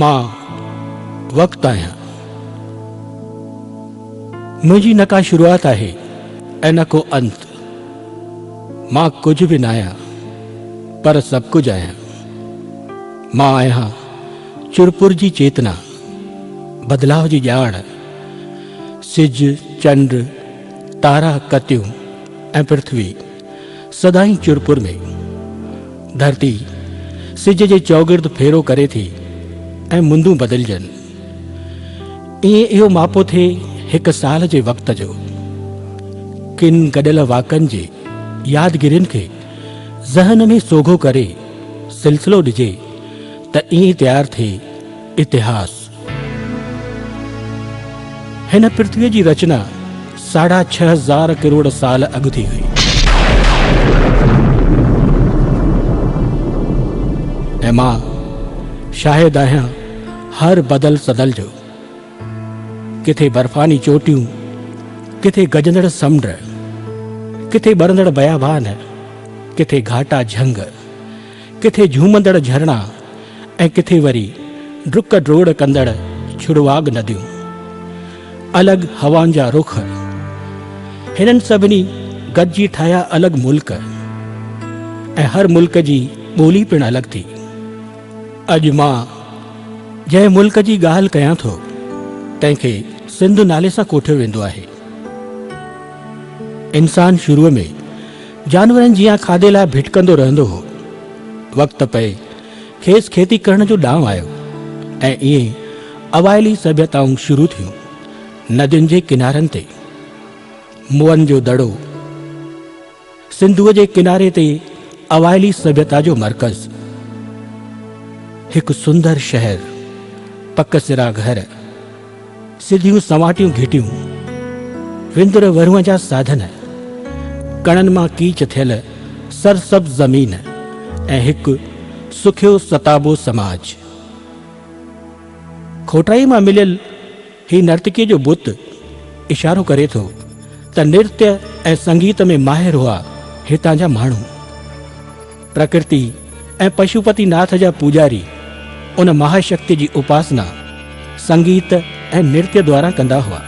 मां वक़्तु आहियां। मुंहिंजी न का शुरूआत आहे ऐं न को अंत। मां कुझु बि न आहियां पर सभु कुझु आहियां। मां आहियां चुरपुर जी चेतना, बदलाव जी ॼाण। सिज, चंड, तारा, कतियूं ऐं पृथ्वी सदाई चुरपुर में। धरती सिज जे चौगिर्द फेरो करे थी ऐं मुंदूं बदिलजनि। ईअं इहो मापो थिए हिकु साल जे वक़्त जो। किन गॾियल वाकनि जे यादगिरियुनि खे ज़हन में सोघो करे सिलसिलो ॾिजे त ईअं तयारु थिए इतिहास। हिन पृथ्वीअ जी रचना 6.5 करोड़ साल अॻु थी हुई ऐं मां शाहिद आहियां हर बदल सदल जो। किथे बर्फानी चोटियूं, किथे गजंदड़ समुंड, किथे बरंदड़ बयाबान, किथे घाटा झंग, किथे झूमंदड़ झरना ऐं किथे वरी डुक ड्रोड़ कंदड़ छुड़वाग नदियूं। अलॻि हवाउनि जा रुख, हिननि सभिनी गॾिजी ठाहिया अलॻि मुल्क ऐं हर मुल्क जी ॿोली पिणु अलॻि थी। अॼु मां जंहिं मुल्क जी ॻाल्हि कयां थो तंहिंखे सिंध नाले सां कोठियो वेंदो आहे। इंसान शुरूअ में जानवरनि जीअं खाधे लाइ भिटकंदो रहंदो हो। वक़्तु पए खेसि खेती करण जो ॾांहुं आयो ऐं ईअं अवाइली सभ्यताऊं शुरू थियूं। नदियुनि जे किनारनि ते मुअनि जो दड़ो, सिंधूअ जे किनारे ते अवाइली सभ्यता जो मर्कज़। हिकु सुंदर शहर, पक सिरा घर, सिधियूं सवाटियूं घिटियूं, विंदुर वरुअ जा साधन, कणनि मां कीच थियल सरसब्ज़ ज़मीन ऐं हिकु सुखियो सताबो समाज। खोटाई मां मिलियल ही नर्तकीअ जो बुत इशारो करे थो त नृत्य ऐं संगीत में माहिर हुआ हितां जा माण्हू। प्रकृति ऐं पशुपति नाथ जा पूजारी उन महाशक्ति जी उपासना संगीत ऐं नृत्य द्वारा कंदा हुआ।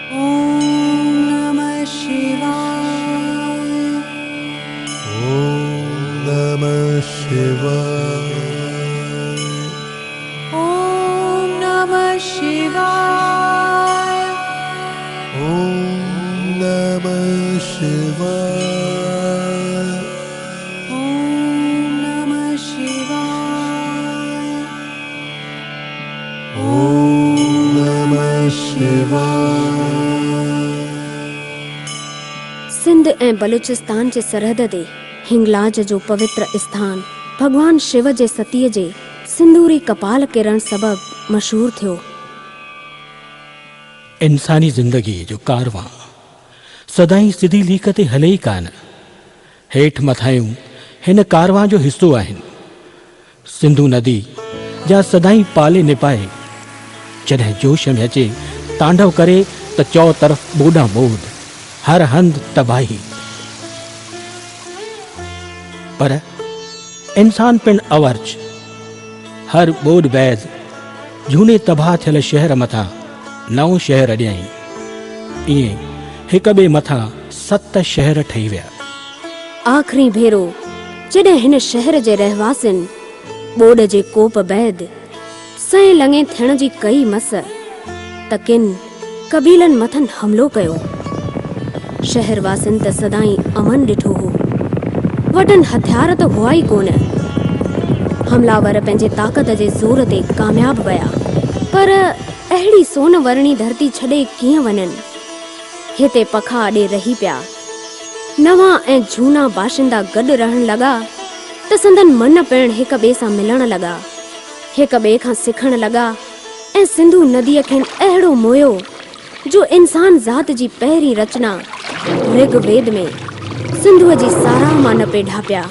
ॐ नमः शिवाय। ॐ नमः शिवाय। ॐ नमः शिवाय। ॐ नमः शिवाय। ॐ नमः शिवाय। ॐ नमः शिवाय। सिंध ऐं बलूचिस्तान जे सरहद ते हिंगलाज जो पवित्र स्थान भगवान शिव जे सतीअ जे सिंदूरी कपाल किरण सबबि मशहूर थियो। इंसानी ज़िंदगी जो कारवां सदाई सिधी लीक ते हले ई कान। हेठि मथायूं हिन कारवां जो हिस्सो आहिनि। सिंधु नदी जा सदाई पाले निपाए जॾहिं जोश में अचे तांडव करे त चौ तरफ़ ॿोॾा ॿोॾ, हर हंधि तबाही। पर इंसान पिण अवर्ज, हर ॿोॾ बैदि झूने तबाह थियल शहर मथां नओं शहर अॾियाई। ईअं हिक ॿिए मथां 7 शहर ठही विया। आख़िरी भेरो जॾहिं हिन शहर जे रहवासियुनि ॿोॾ जे कोप बैदि सएं लङे थियण जी कई मस त किन कबीलनि मथनि हमिलो कयो। शहरवासियुनि त सदाई अमन ॾिठो हो, वॾनि हथियार त हुआ ई कोन। हमलावर पंहिंजे ताक़त जे ज़ोर ते कामयाब विया, पर अहिड़ी सोन वरणी धरती छॾे कीअं वञनि। हिते पखा अॾे रही पिया। नवां ऐं झूना बाशिंदा गॾु रहण लॻा त संदन मन पिण हिक ॿिए सां मिलण लॻा, हिक ॿिए खां सिखण लॻा ऐं सिंधु नदीअ खे अहिड़ो मोयो जो इंसान ज़ात जी पहिरीं रचना ऋग्वेद में सिंधुअ जी साराह मां न पे ढापिया।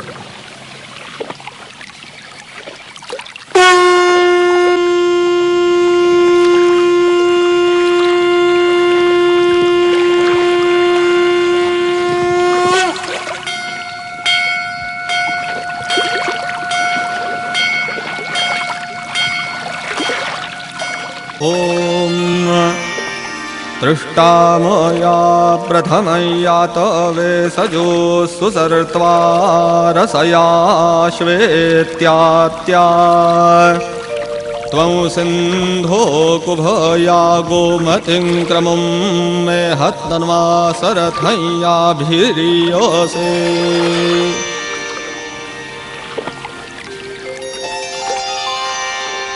ॐ तृष्टा मया प्रथमयात वेसजो सुसर्त्वा रसया श्वेत्यात्या त्वं सिन्धो कुभया गोमतिं क्रमं मे हत्तन्वा सरथय्याभिरीयसे।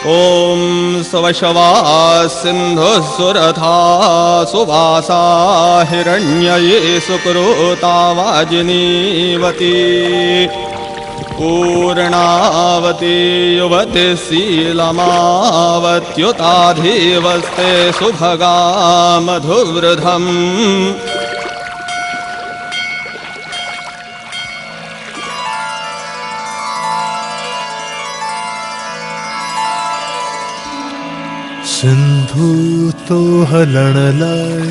ॐ स्वशवा सिन्धुः सुरथा सुवासा हिरण्यये सुकृता वाजिनीवती पूर्णावती युवती शीलमावत्युताधिवस्ते सुभगा मधुवृधम्। सिंधु तो हलण लाए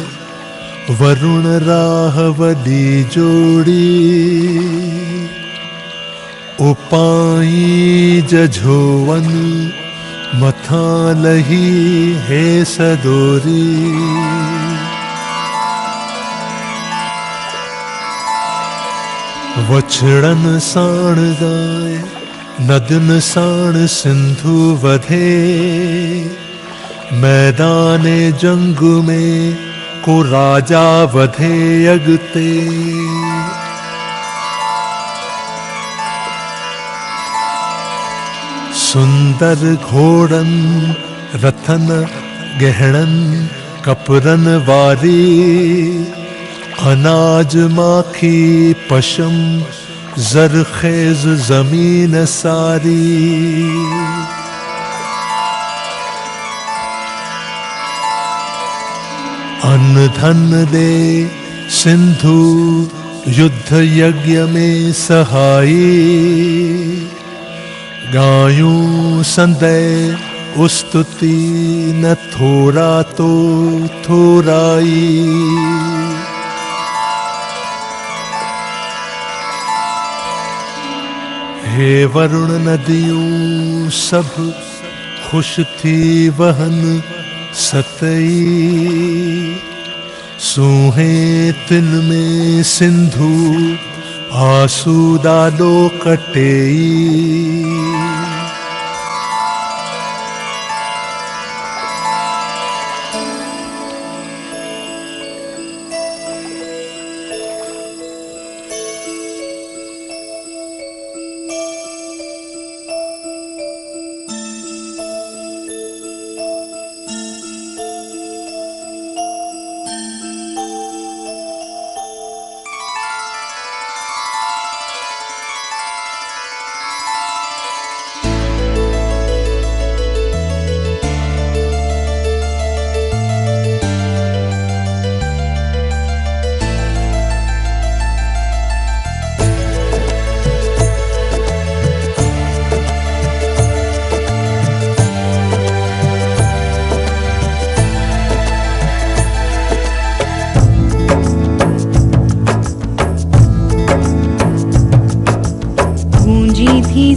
वरुण राहवली जोड़ी उपाई जझोवन मथा लही है सदोरी। वछड़न साण गाय नदन साण सिंधु वधे मैदाने जंग में को राजा वधे अगते। सुंदर घोड़न रथन गहणन कपरन वारी अनाज माखी पशम जरखेज जमीन सारी। अन्न धन दे सिंधु युद्ध यज्ञ में सहाई। गायूं संदय उस्तुति न थोड़ा तो थोड़ाई। हे वरुण नदियों सब खुश थी वहन सतई। सोहे तिन में सिंधु आंसू डालो कटेई।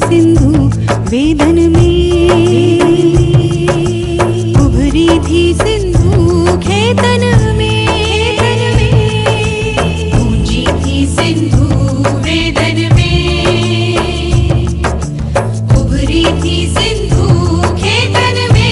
सिंधु वेदन में, उभरी थी सिंधु खेतन में, गूंजी थी सिंधु वेदन में, उभरी थी सिंधु खेतन में।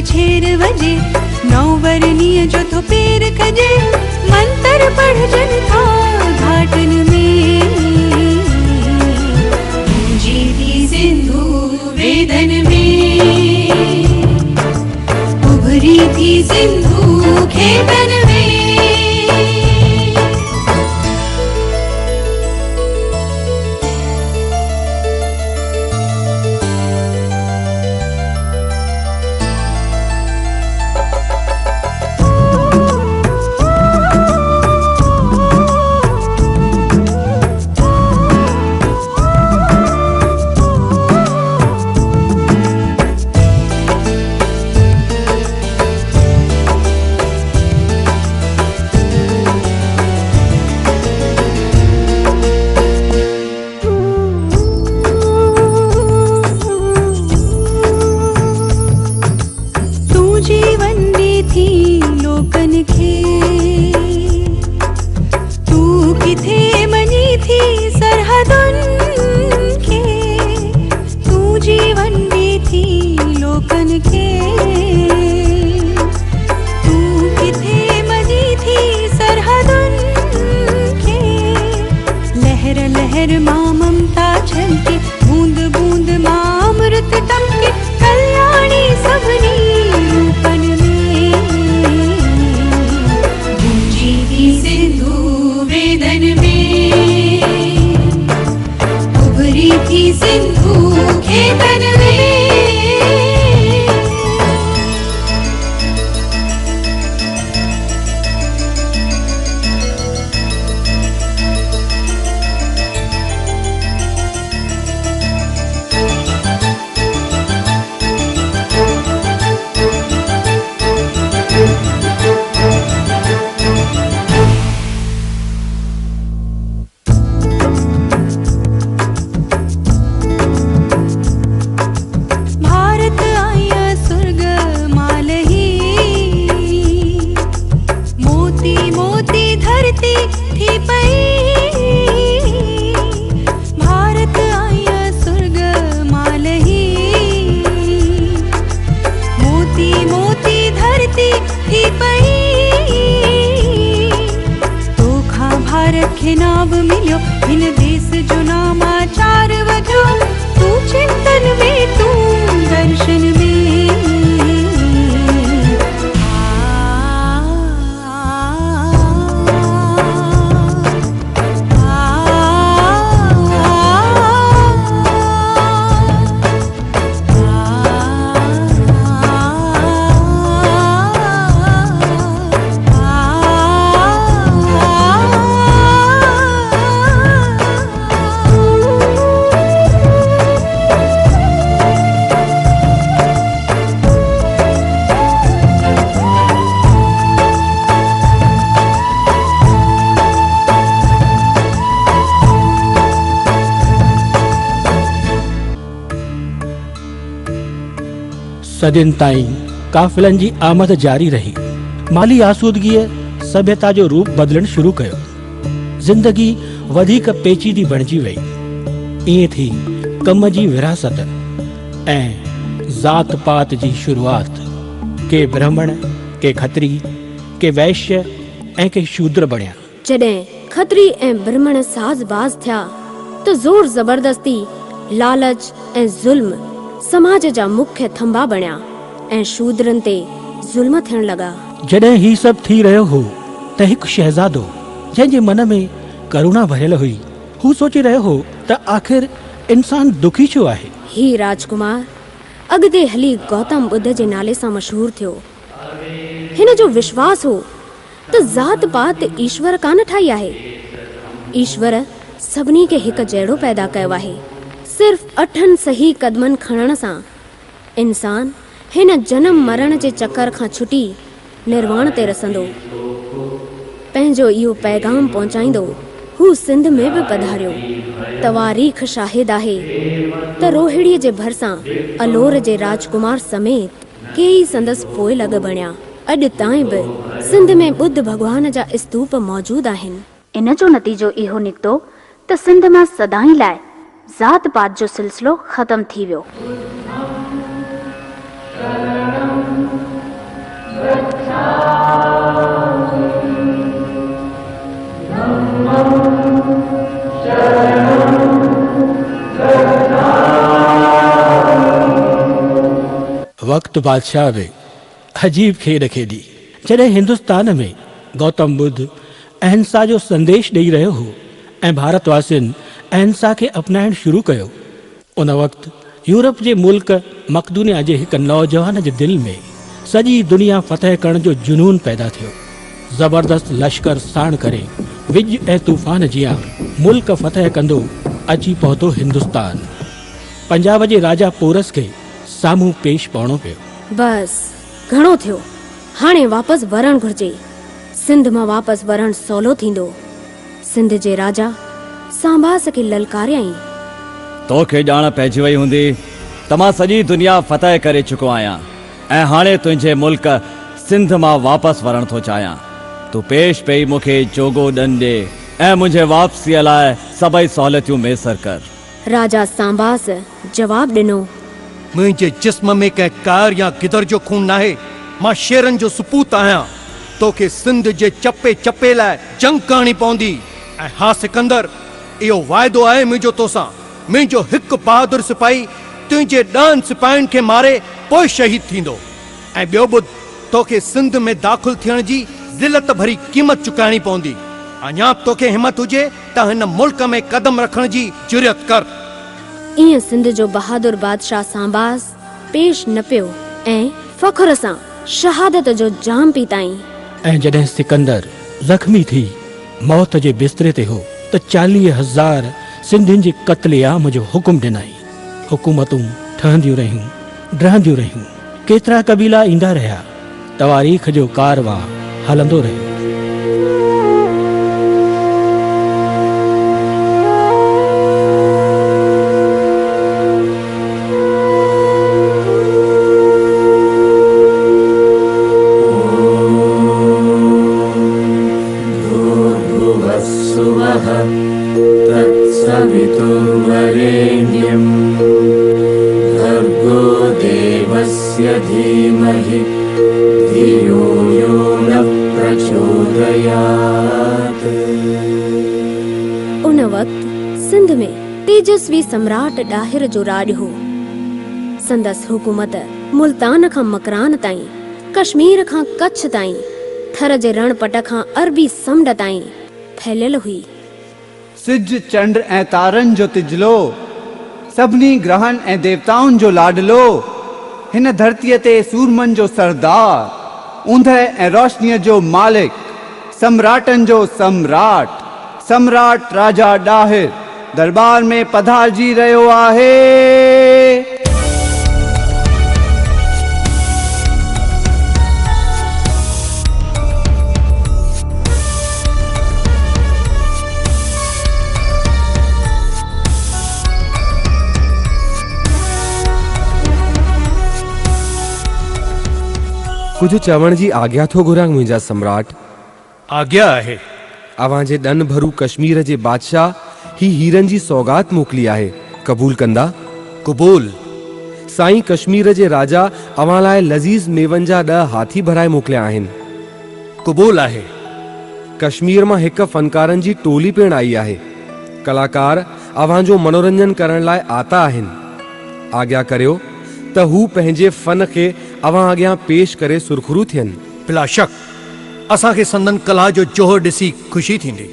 छेर बजे नौवरनीय जो तो पेर कजे, मंत्र पढ़ जन था घाटन में, गूंजी थी सिंधु वेदन में, उभरी थी सिंधु खेतन में। सदियुनि ताईं काफ़िलनि जी आमद जारी रही। माली आसूदगीअ सभ्यता जो रूप बदिलणु शुरू कयो। ज़िंदगी वधीक पेचीदी बणिजी वई। ईअं थी कम जी विरासत ऐं ज़ात पात जी शुरूआत। के ब्राह्मण, के खत्री, के वैश्य ऐं के शूद्र बणिया। जॾहिं खत्री ऐं ब्राह्मण साज़बाज़ थिया त ज़ोर ज़बरदस्ती, लालच ऐं ज़ुल्म समाज जा मुख्य थंभा बणिया ऐं शूद्रनि ते ज़ुल्म थियण लॻा। जॾहिं ही सभु थी रहियो हो त हिकु शहज़ादो जंहिंजे मन में करुणा भरियल हुई, हू सोचे रहियो हो त आख़िर इंसान दुखी छो आहे। ही राजकुमार अॻिते हली गौतम बुद्ध जे नाले सां मशहूर थियो। हिन जो विश्वास हो त ज़ात पात ईश्वर कान ठाही आहे। ईश्वर सभिनी खे हिकु जहिड़ो पैदा कयो आहे। सिर्फ़ 8 सही कदमनि खणण सां इंसान हिन जनम मरण जे चकर खां छुटी निर्वाण ते रसंदो। पंहिंजो इहो पैगाम पहुचाईंदो हू सिंध में बि पधारियो। तवारीख़ शाहिद आहे त रोहिड़ीअ जे भरिसां अलोर जे राजकुमार समेत केई संदसि पोइ लॻ बणिया। अॼु ताईं बि सिंध में बुद्ध भॻवान जा स्तूप मौजूद आहिनि। इन जो नतीजो इहो निकितो त सिंध मां सदाईं लाइ ज़ात पात जो सिलसिलो ख़त्म थी वियो। वक्त बादशाह में अजीब खेल खेली। जॾहिं हिंदुस्तान में गौतम बुद्ध अहिंसा जो संदेश ॾेई रहियो हो ऐं भारतवासियुनि अहिंसा खे अपनाइण शुरू कयो, उन वक़्तु यूरोप जे मुल्क मक़दूनिया जे हिकु नौजवान जे दिलि में सॼी दुनिया फतह करण जो जुनून पैदा थियो। ज़बरदस्त लश्कर साण करे विज ऐं तूफ़ान जियां मुल्क फतह कंदो अची पहुतो हिंदुस्तान। पंजाब जे राजा पोरस खे साम्हूं पेश पवणो पियो। बस घणो थियो, हाणे वापसि वरण घुर्जे। सिंध मां वापसि वरण सवलो थींदो। सिंध जे राजा सांबास खे ललकारियई। तोखे ॼाण पइजी वई हूंदी त मां सॼी दुनिया फतह करे चुको आहियां ऐं हाणे तुंहिंजे मुल्क सिंध मां वापसि वरण थो चाहियां। तूं पेश पई मूंखे जोगो ॾन ॾे ऐं मुंहिंजे वापसीअ लाइ सभई सहूलियतूं मैसर कर। राजा सांबास जवाब ॾिनो, मुंहिंजे जिस्म में कंहिं कार या गिदर जो खून नाहे। मां शेरनि जो सुपूत आहियां। तोखे सिंध जे चपे चपे लाइ जंग करणी पवंदी। ऐं हा सिकंदर, इहो वाइदो आहे मुंहिंजो तोसां। मुंहिंजो हिकु बहादुर सिपाही तुंहिंजे 10 सिपाहियुनि खे मारे पोइ शहीद थींदो। ऐं ॿियो ॿुध, तोखे सिंध में दाख़िल थियण जी ज़िलत भरी क़ीमत चुकाइणी पवंदी। अञा तोखे हिमत हुजे त हिन मुल्क में कदम रखण जी जुरियत कर। ईअं सिंध जो बहादुर बादशाह सांबास पेश न पियो ऐं फ़ख्र सां शहादत जो जाम पीताईं। ऐं जॾहिं सिकंदर ज़ख्मी थी मौत जे बिस्तरे ते हो त 40,000 सिंधियुनि जे क़त्लेआम जो हुकुम ॾिनाई। हुकूमतूं ठहंदियूं रहियूं, ड्रहंदियूं रहियूं। केतिरा कबीला ईंदा रहिया। तवारीख़ जो कारवां हलंदो रहियो। उन वक़्तु सिंध में तेजस्वी सम्राट ॾाहिर जो राॼ हो। संदसि हुकूमत मुल्तान खां मकरान ताईं, कश्मीर खां कच्छ ताईं, थर जे रणपट खां अरबी समुंड ताईं फैलियल हुई। सिज चंड ऐं तारनि जो तिजलो, सभिनी ग्रहनि ऐं देवताउनि जो लाडलो, हिन धरतीअ ते सूरमनि जो सरदार, ऊंदहि ऐं रोशनीअ जो मालिक, सम्राटनि जो सम्राट, सम्राट राजा ॾाहिर दरबार में पधारजी रहियो आहे। कुछ चवण जी आज्ञा थो घुरां मुंहिंजा सम्राट। आज्ञा आहे। अवां जे ॾन भरू कश्मीर जे बादशाह ही हीरन जी सौगात मोकली आहे, कबूल कंदा? कबूल। साईं कश्मीर जे राजा अवां लाइ लज़ीज़ मेवन जा 10 हाथी भराए मोकलिया आहिनि। कबूल आहे। कश्मीर मां हिक फनकारन जी टोली पिण आई आहे। कलाकार अवां जो मनोरंजन करण लाइ आता आहिनि। आज्ञा करियो त हू पंहिंजे फन खे अवां अॻियां पेश करे सुरखरू थियनि। बिला शक असांखे संदन कला जो जोहर ॾिसी ख़ुशी थींदी।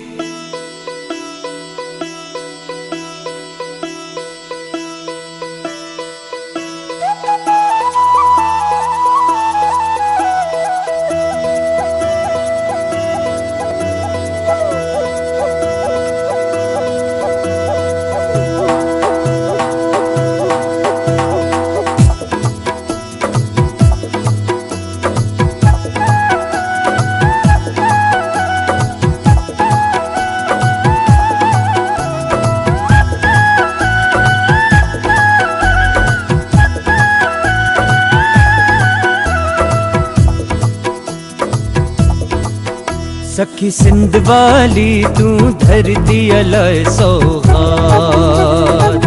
सखी सिंध वाली तू धरती अलय सौगात,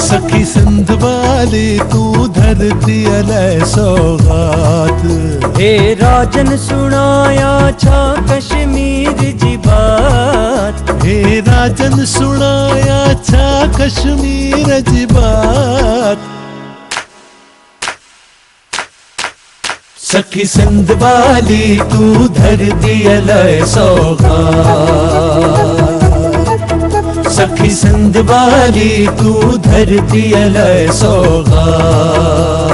सखी सिंध वाली तू धरती अलय सौगात। हे राजन सुनाया छा कश्मीर जी बात, हे राजन सुनाया छा कश्मीर जी बात। सखी सिंध वाली तू धरती अलय सौगात, सखी सिंध वाली तू धरती अलय सौगात।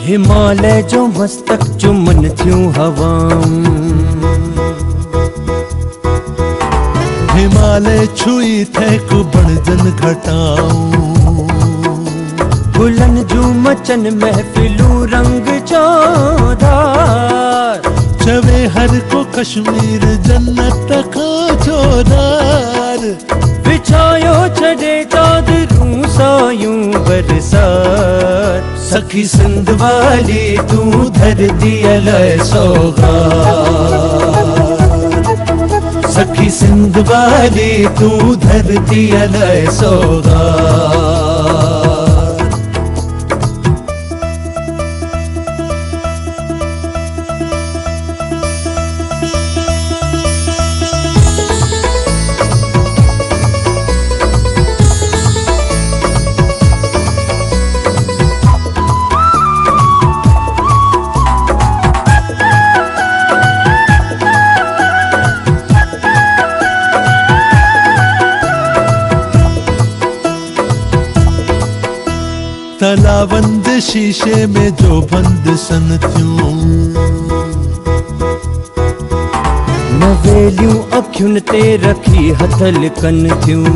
हिमालय जो मस्तक चुमन थियूं हवाऊं, हिमालय छुई थे कुबड़जन घटाऊं। गुलन जू मचन महफिलूं रंग चौधार, चवे हर को कश्मीर जन्नत का चौधार। बिछायो छड़े चादरूं सायूं बरसात। सखी सिंध वाली तू धरती अलय सौगात, सखी सिंध वाली तू धरती अलय सौगात। तलाबंद शीशे में जो बंद सन थियूं, नवेलियूं अखियुनि ते रखी हथ लिकनि थियूं।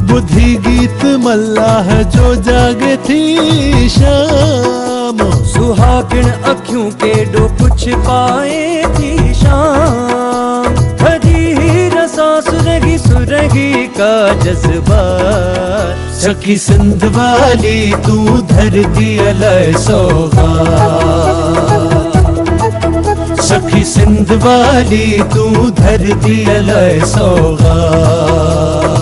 बुधी गीत मल्लाह जो जागे थी शाम, सुहागिण अखियूं केॾो कुछ पाए थी शाम। खड़ी रसा सुरगी सुरगी का जज्बात। सखी सिंध वाली तू धरती अलय सौगात, सखी सिंध वाली तू धरती अलय सौगात।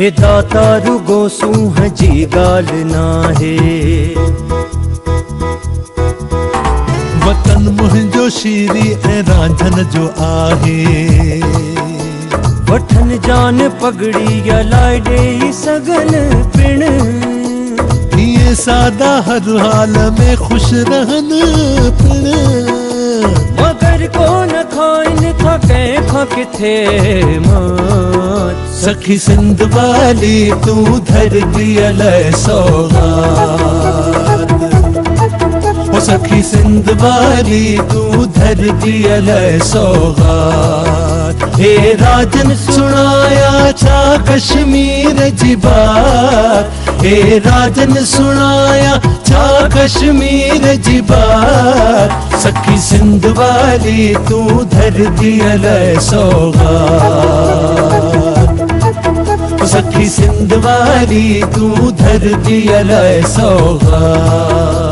हे दाता रुगो सूंह जी गाल नाहे। वतन मुंहिंजो शीरी ऐं रांझन जो आहे। वठन जान पगड़ी या लाए ॾेई सघन पिण। ये सादा हर हाल में खुश रहन पिण। मगर को न खाइन था कंहिंखां किथे मौत। सखी सिंध वाली तू धरतीअ लाइ सौगात। ओ सखी सिंध वाली तू धरतीअ लाइ सौगात। हे राजन सुनाया छा कश्मीर जी बात। हे राजन सुनाया छा कश्मीर जी बात। सखी सिंध वाली तू धरतीअ लाइ सौगात। सखी सिंध वाली तू धरतीअ लाइ सौगात।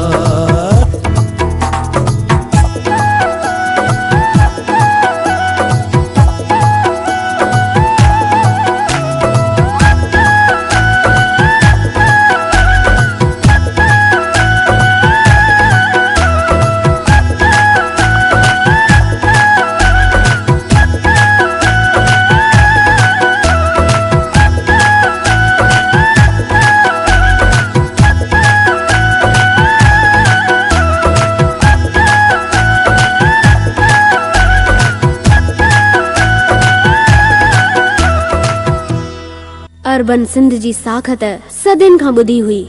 अरबन सिंध जी साखत सदिन खां ॿुधी हुई।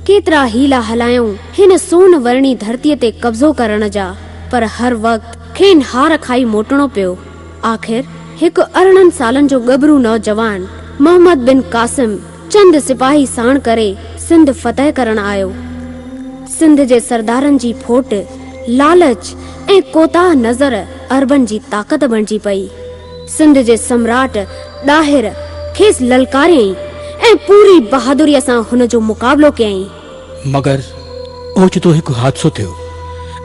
केतिरा हीला हलायूं हिन सोन वर्णी धरतीअ ते कब्ज़ो करण जा, पर हर वक्त खेनि हार खाई मोटणो पियो। आख़िर हिकु 18 सालनि जो गबरू नौजवान मोहम्मद बिन कासिम चंद सिपाही साण करे सिंध फतह करण आयो। सिंध जे सरदारनि जी फोट, लालच ऐं कोताह नज़र अरबन जी ताक़त बणिजी पई। सिंध जे सम्राट ॾाहिर खेस ललकारियई ऐं पूरी बहादुरीअ सां हुन जो मुक़ाबलो कयई। मगर ओचितो हिकु हादसो थियो।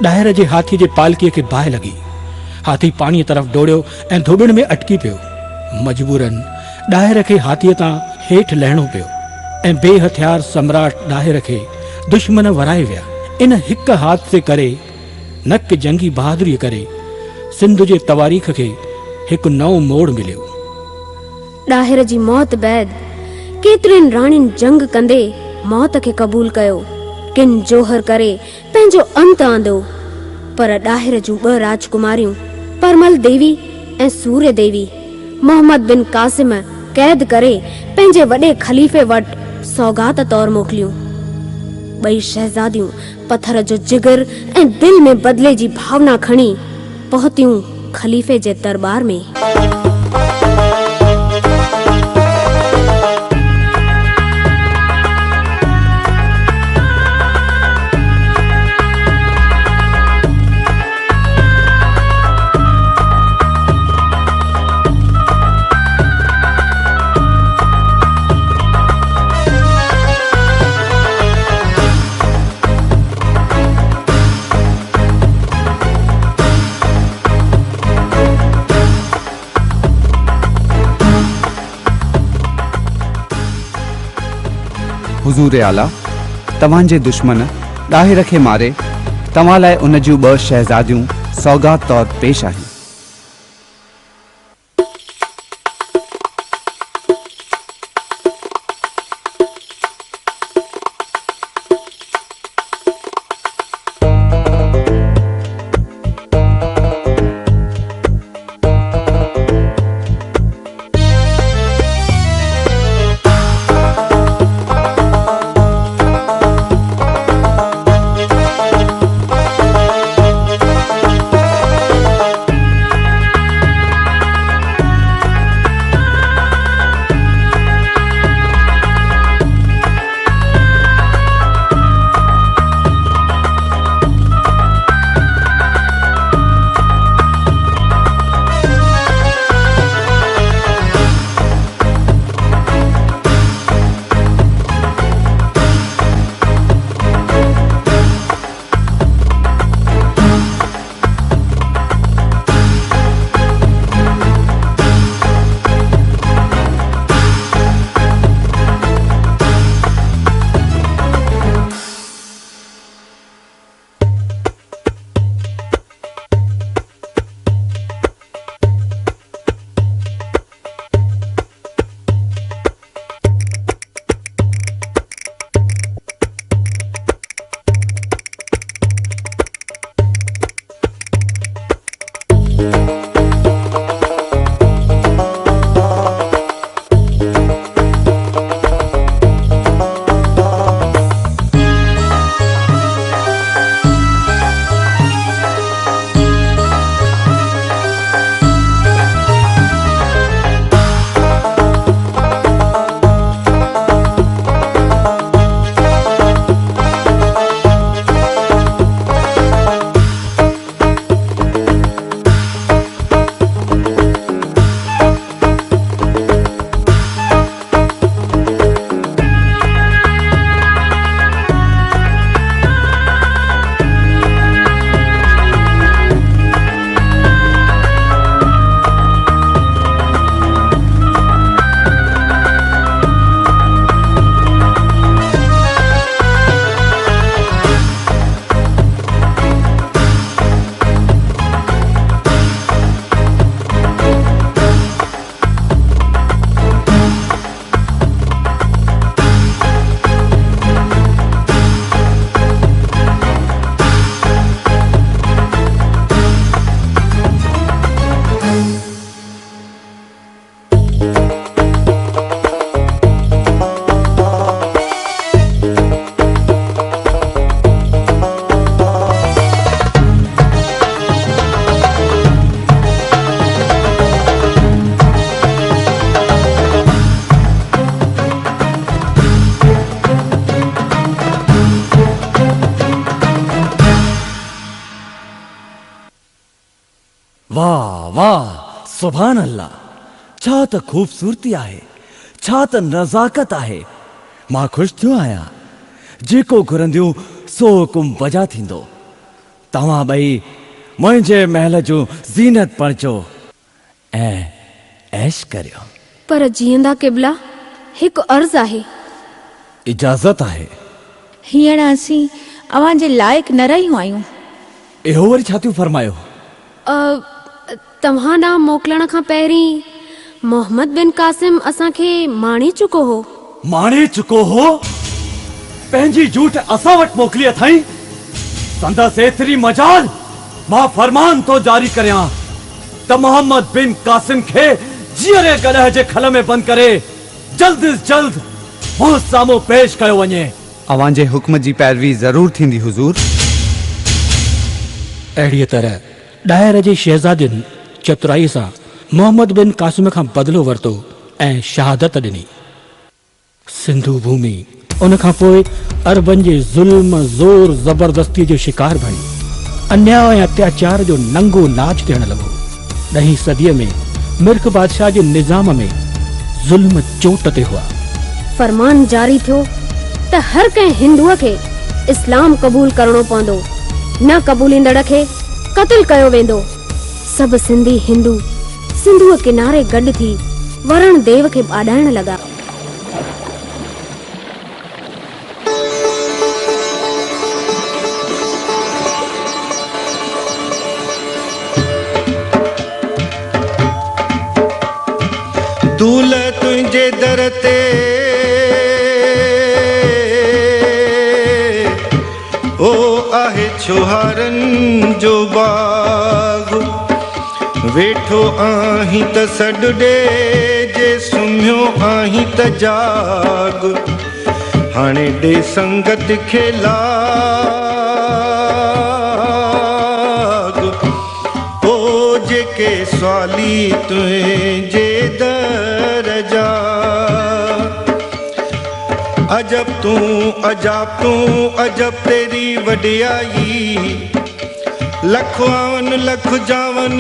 ॾाहिर जे हाथी जे पालकीअ खे बाहि लॻी। हाथी पाणीअ तरफ़ दौड़ियो ऐं धोॿिण में अटकी पियो। मजबूरन ॾाहिर खे हाथीअ तां हेठि लहणो पियो ऐं बेहथियार सम्राट ॾाहिर खे दुश्मन वराए विया। इन हिक हादसे करे न कि जंगी बहादुरीअ करे सिंध जे तवारीख़ खे हिकु नओं मोड़ मिलियो। ॾाहिर जी मौत बैदि केतिरनि राणियुनि जंग कंदे मौत खे क़बूल कयो। किन जोहर करे पंहिंजो अंत आंदो। पर ॾाहिर जूं 2 राजकुमारियूं परमल देवी ऐं सूर्य देवी मोहम्मद बिन कासिम कैद करे पंहिंजे वॾे खलीफ़े वटि सौगात तौर मोकिलियूं। 2 शहजादियूं पत्थर जो जिगर ऐं दिल में बदिले जी भावना खणी पहुतियूं खलीफ़े जे दरबार में। हुजूर आला, तव्हां जे दुश्मन ॾाहिर खे मारे तव्हां लाइ उन जूं 2 शहजादियूं सौगात तौर पेश आहिनि। वाह वाह, सुभान अल्लाह। छा त खूबसूरती आहे, छा त नज़ाकत आहे। मां ख़ुशि थियो आहियां। जेको घुरंदियूं सो हुकुम बजा थींदो। तव्हां ॿई मुंहिंजे महल जूं ज़ीनत बणिजो ऐं ऐश करियो। पर जीअंदा क़िबला, हिकु अर्ज़ आहे। इजाज़त आहे। हींअर असीं अव्हां जे लाइक़ न रहियूं आहियूं। इहो वरी छा थियूं फरमायो? तव्हां ॾांहुं मोकिलण खां पहिरीं मोहम्मद बिन कासिम असांखे माणे चुको हो। माणे चुको हो? पंहिंजी झूठ असां वटि मोकिली अथई? संदसि एतिरी मजाल। मां फरमान तो जारी करियां त मोहम्मद बिन कासिम खे जीअरे गॾह जे खल में बंदि करे जल्द जल्द मुंहुं साम्हूं पेश कयो वञे। अवां जे हुक्म जी पैरवी ज़रूर थींदी हुजूर। अहिड़ीअ तरह ॾाहिर जे शहज़ादियुनि चतुराई सां मोहम्मद बिन कासिम खां बदिलो वरितो ऐं शहादत ॾिनी। सिंधु भूमि उन खां पोइ अरबनि जे ज़ुल्म ज़ोर ज़बरदस्ती जो शिकार बणी। अन्याय ऐं अत्याचार जो नंगो नाच थियण लॻो। 10वीं सदीअ में मिर्ख बादशाह जे निज़ाम में ज़ुल्म चोट ते हुआ। फरमान जारी थियो त हर कंहिं हिंदुअ खे इस्लाम क़बूल करणो पवंदो। न क़बूलींदड़ खे क़त्ल कयो वेंदो। सभु सिंधी हिंदू सिंधुअ किनारे गॾु थी वरण देव खे ॿाॾाइण लॻा। दूल तुंहिंजे दर ते ओ आहे छुहारनि जो बाग। वेठो आहीं त सॾु ॾे जे सुम्हियो आहीं त जाग। हाणे ॾे संगत खे लाग। ओ जेके सवाली तुंहिंजे दर जा। अजब तूं अजब तेरी वॾियाई। लख आवन लख जावन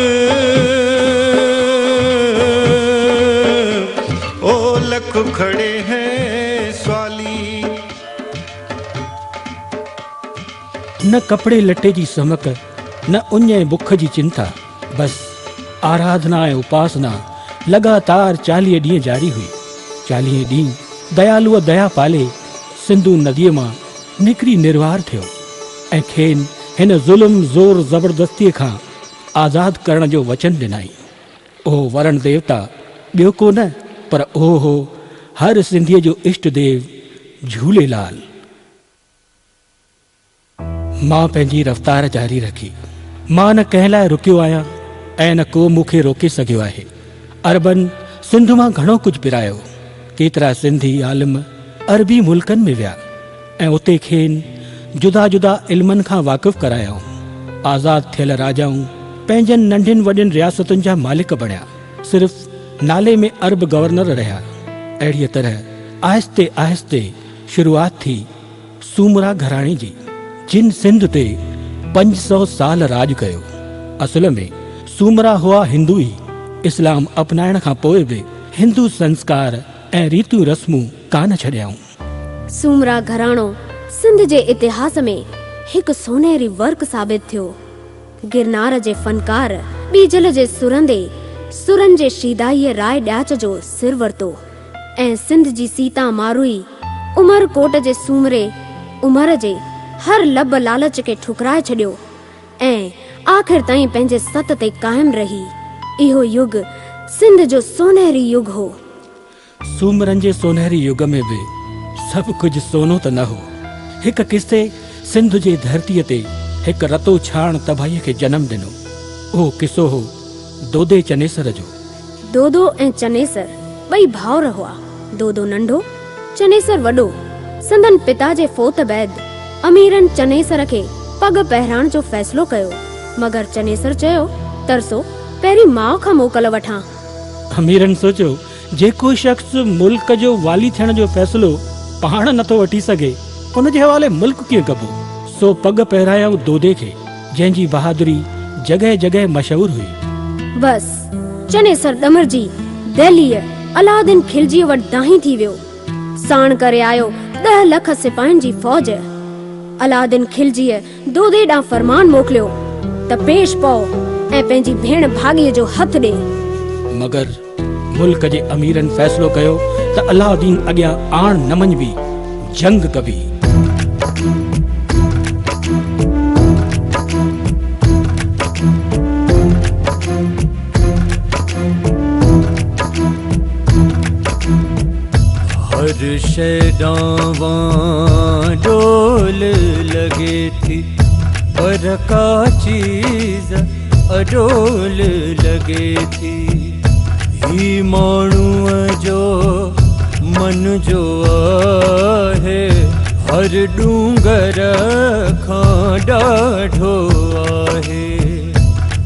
ओ लख खड़े हैं सवाली। न कपड़े लटे जी समक, न उञ ऐं बुख जी चिंता। बस आराधना ऐं उपासना लगातार 40 ॾींहं जारी हुई। 40 ॾींहं दयालुअ दया पाले सिंधु नदीअ मां निकिरी निर्वार थियो ऐं खेनि हिन ज़ुल्म ज़ोर ज़बरदस्तीअ खां आज़ाद करण जो वचन ॾिनाई। ओ वरण देवता ॿियो को न पर ओ हो हर सिंधीअ जो इष्ट देव झूलेलाल। मां पंहिंजी रफ़्तार जारी रखी। मां न कंहिं लाइ रुकियो आहियां ऐं न को मूंखे रोके सघियो आहे। अरबन सिंध मां घणो कुझु पिरायो। केतिरा सिंधी आलिम अरबी मुल्कनि में विया ऐं उते खेनि जुदा जुदा इल्मनि खां वाक़िफ़ करायाऊं। आज़ाद थियल राजाऊं पंहिंजनि नंढियुनि वॾियुनि रियासतुनि जा मालिक बणिया, सिर्फ़ नाले में अरब गवर्नर रहिया। अहिड़ीअ तरह आहिस्ते आहिस्ते शुरूआत थी सूमरा घराणे जी, जिन सिंध ते 500 साल राज कयो। असल में सूमरा हुआ हिंदू ई। इस्लाम अपनाइण खां पोइ बि हिंदू संस्कार ऐं रीतियूं रस्मूं कान छॾियाऊं। सूमरा घराणो सिंध जे इतिहास में हिकु सोनेरी वर्क साबित थियो। गिरनार जे फनकार बीजल जे सुरंदे सुरन जे शीदाईअ राय ॾाच जो सिर वरितो ऐं सिंध जी सीता मारुई उमरकोट जे सूमरे उमर जे हर लब लालच खे ठुकराए छॾियो ऐं आख़िर ताईं पंहिंजे सत ते कायम रही। इहो युग सिंध जो सोनेरी युग हो। सूमरनि जे सोनेरी युग में बि सभु कुझु सोनो त न हो। हिकु किसे सिंध जे धरतीअ ते हिकु रतो छाण तबाहीअ खे जनम ॾिनो। उहो किसो हो दोदे चनेसर जो। दोदो ऐं चनेसर ॿई भाउर हुआ। दोदो नंढो, चनेसर वॾो। संदन पिता जे फौत बैदि अमीरन चनेसर खे पग पहिराइण जो फ़ैसिलो कयो, मगर चनेसर चयो, तरसो पहिरीं माउ खां मोकल वठां। अमीरन सोचियो, जेको शख्स मुल्क जो वाली थियण जो फ़ैसिलो पाण नथो वठी सघे, उन जे हवाले मुल्क कीअं कबो। सो पग पहिरायाऊं दोदे खे, जंहिंजी बहादुरी जगह जगह मशहूर हुई। बस चनेसर ॾमरजी दिल्लीअ अलाउद्दीन खिलजीअ वटि दाही थी वियो। साण करे आयो 10 लख सिपाहियुनि जी फ़ौज। अलाउद्दीन खिलजीअ दोदे ॾांहुं फरमान मोकिलियो त पेश पओ ऐं पंहिंजी भेण भाॻीअ जो हथ ॾे। मगर मुल्क जे अमीरनि फ़ैसिलो कयो त अलाउद्दीन अॻियां आण न मञबी, जंग कबी। हर शैदावां डोल लगे थी, पर का चीज अडोल लगे थी। ही माण्हूअ जो मन जो आहे, हर डूंगर खां ॾाढो आहे।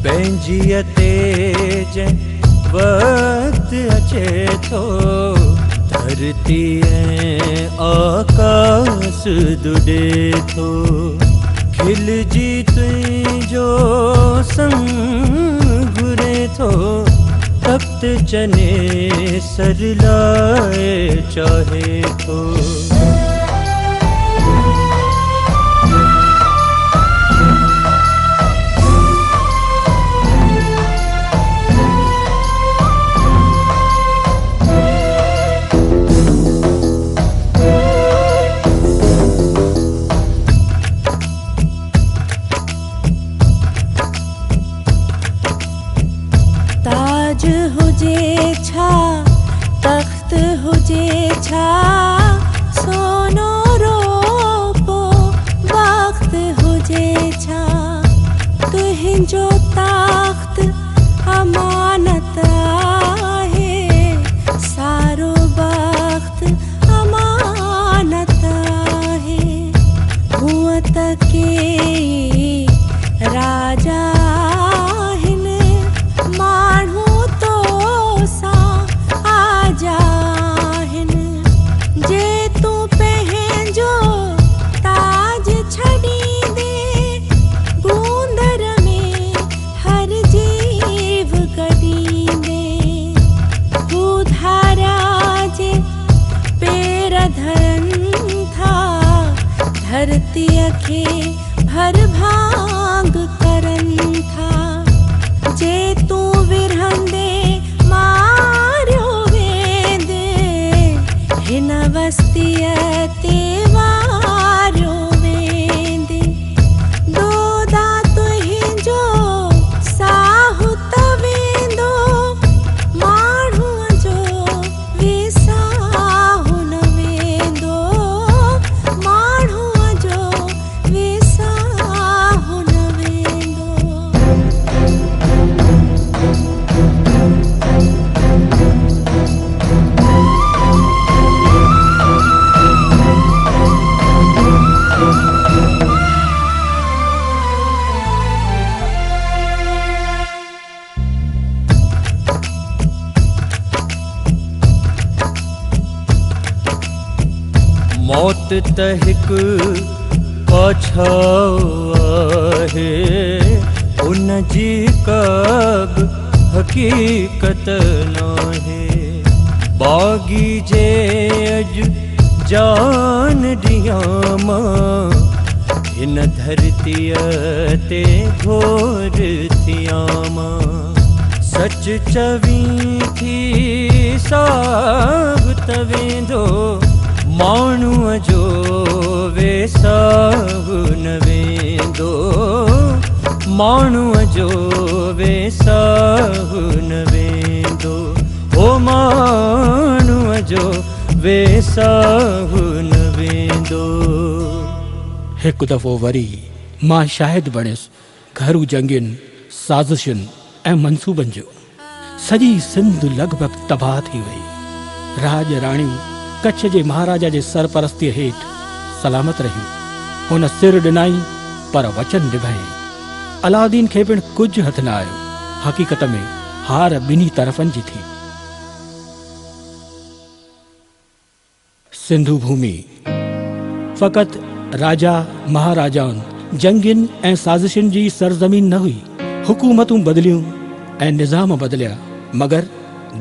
पंहिंजीअ ते जंहिं वक़्तु अचे थो, धरती ऐं आकाश दुॾे थो। खिलजी तुंहिंजो संग घुरे थो, तख्त चनेसर लाइ चाहे थो। तख्त हुजे छा, सोनो रोपो वक्त हुजे छा। तुंहिंजो तख्त अमानत आहे, सारो वक्त अमानत आहे। हूअं त के राजा मौत तहिक पछाए उन जी कब हकीकत नाहे बागी जे अज जान दियामा इन धरतीअ ते घोर थियामा सच चवी थी साबित वेंदो माण्हूअ जो वेसाहु न वेंदो माण्हूअ जो वेसाहु न वेंदो ओ माण्हूअ जो वेसाहु न वेंदो। हिकु दफ़ो वरी मां शाहिद बणियसि घरू जंगियुनि साज़िशुनि ऐं मंसूबनि जो। सॼी सिंध लॻभॻि तबाह थी वई। राज राणियूं कच्छ जे महाराजा जे सरपरस्तीअ हेठि सलामत रहियूं। हुन सिर ॾिनाई पर वचन निभाई। अलाउद्दीन खे पिणु कुझु हथ न आयो। हक़ीक़त में हार ॿिन्ही तरफ़नि जी थी। सिंधु भूमि फ़क़ति राजा महाराजाउनि जंगियुनि ऐं साज़िशुनि जी सरज़मीन न हुई। हुकूमतूं बदिलियूं ऐं निज़ाम बदिलिया, मगर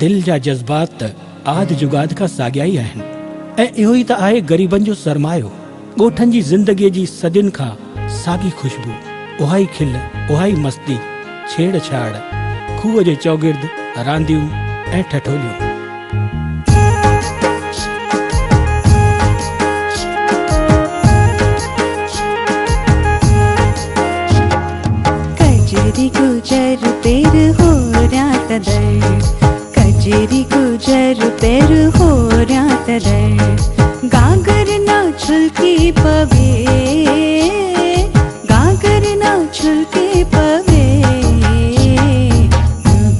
दिलि जा जज़्बात त आद जुगाद खां साॻिया ई आहिनि। ऐं इहो ई त आहे ग़रीबनि जो सरमायो। ॻोठनि जी ज़िंदगीअ जी सदियुनि खां साॻी ख़ुशबू, उहा ई खिल, उहा ई मस्ती, छेड़छाड़, खूह जे चौगिर्द रांदियूं ऐं ठठोलियूं। गुजर पेर हो रात दर कजेरी गुजर पेर हो रात दर गागर ना छुलकी पवे गागर ना छुलकी पवे ना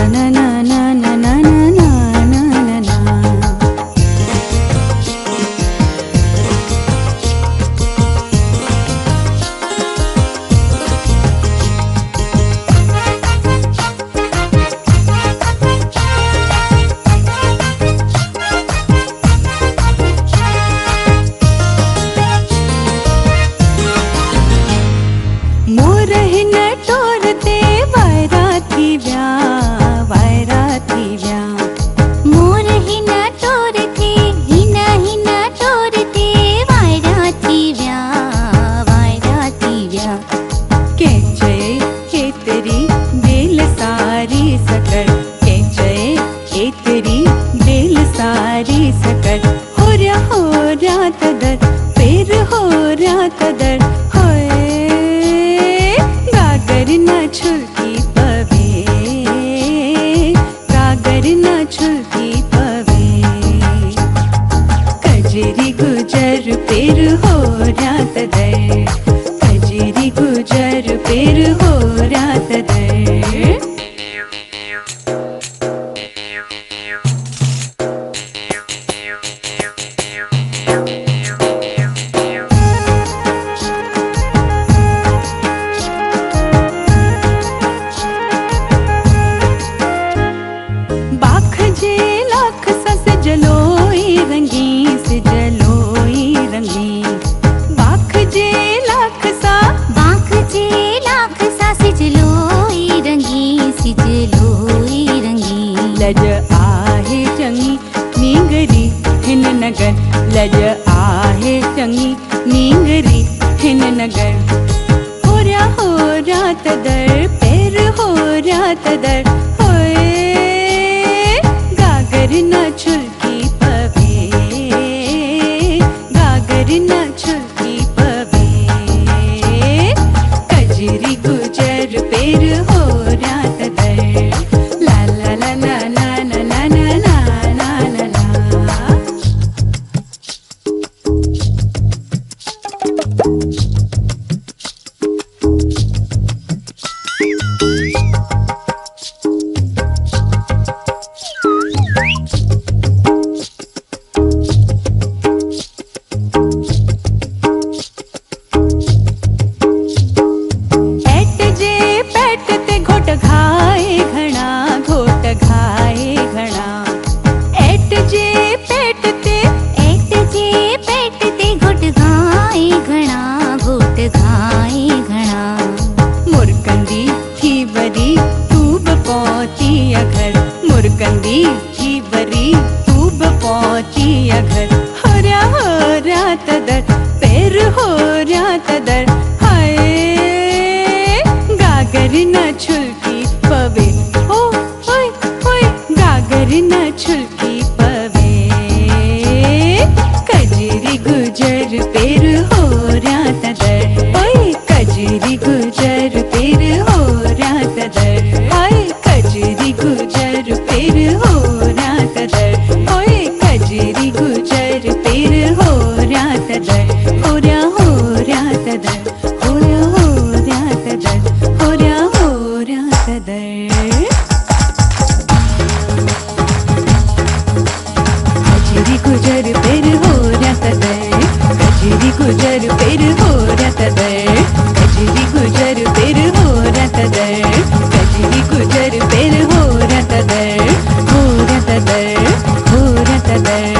ना ना ना ना ना ना ना ना ना पैर हो रहा तदर हाय गागर न छुलकी पवे ओ ओए ओए गागर न छुलकी पवे कजरी गुजर पैर हो रहा तदर ओए कजरी गुजर पैर हो रहा तदर हाय कजरी गुजर पैर हो रहा तदर ओए कजरी गुजर पैर हो रहा तदर हो रहा तदर हो रहा तदर हो रहा तदर कजरी गुजर पैर हो रहा तदर कजरी गुजर पैर हो रहा तदर कजरी गुजर पैर हो रहा तदर कजरी गुजर पैर हो रहा तदर हो रहा तदर हो रहा तदर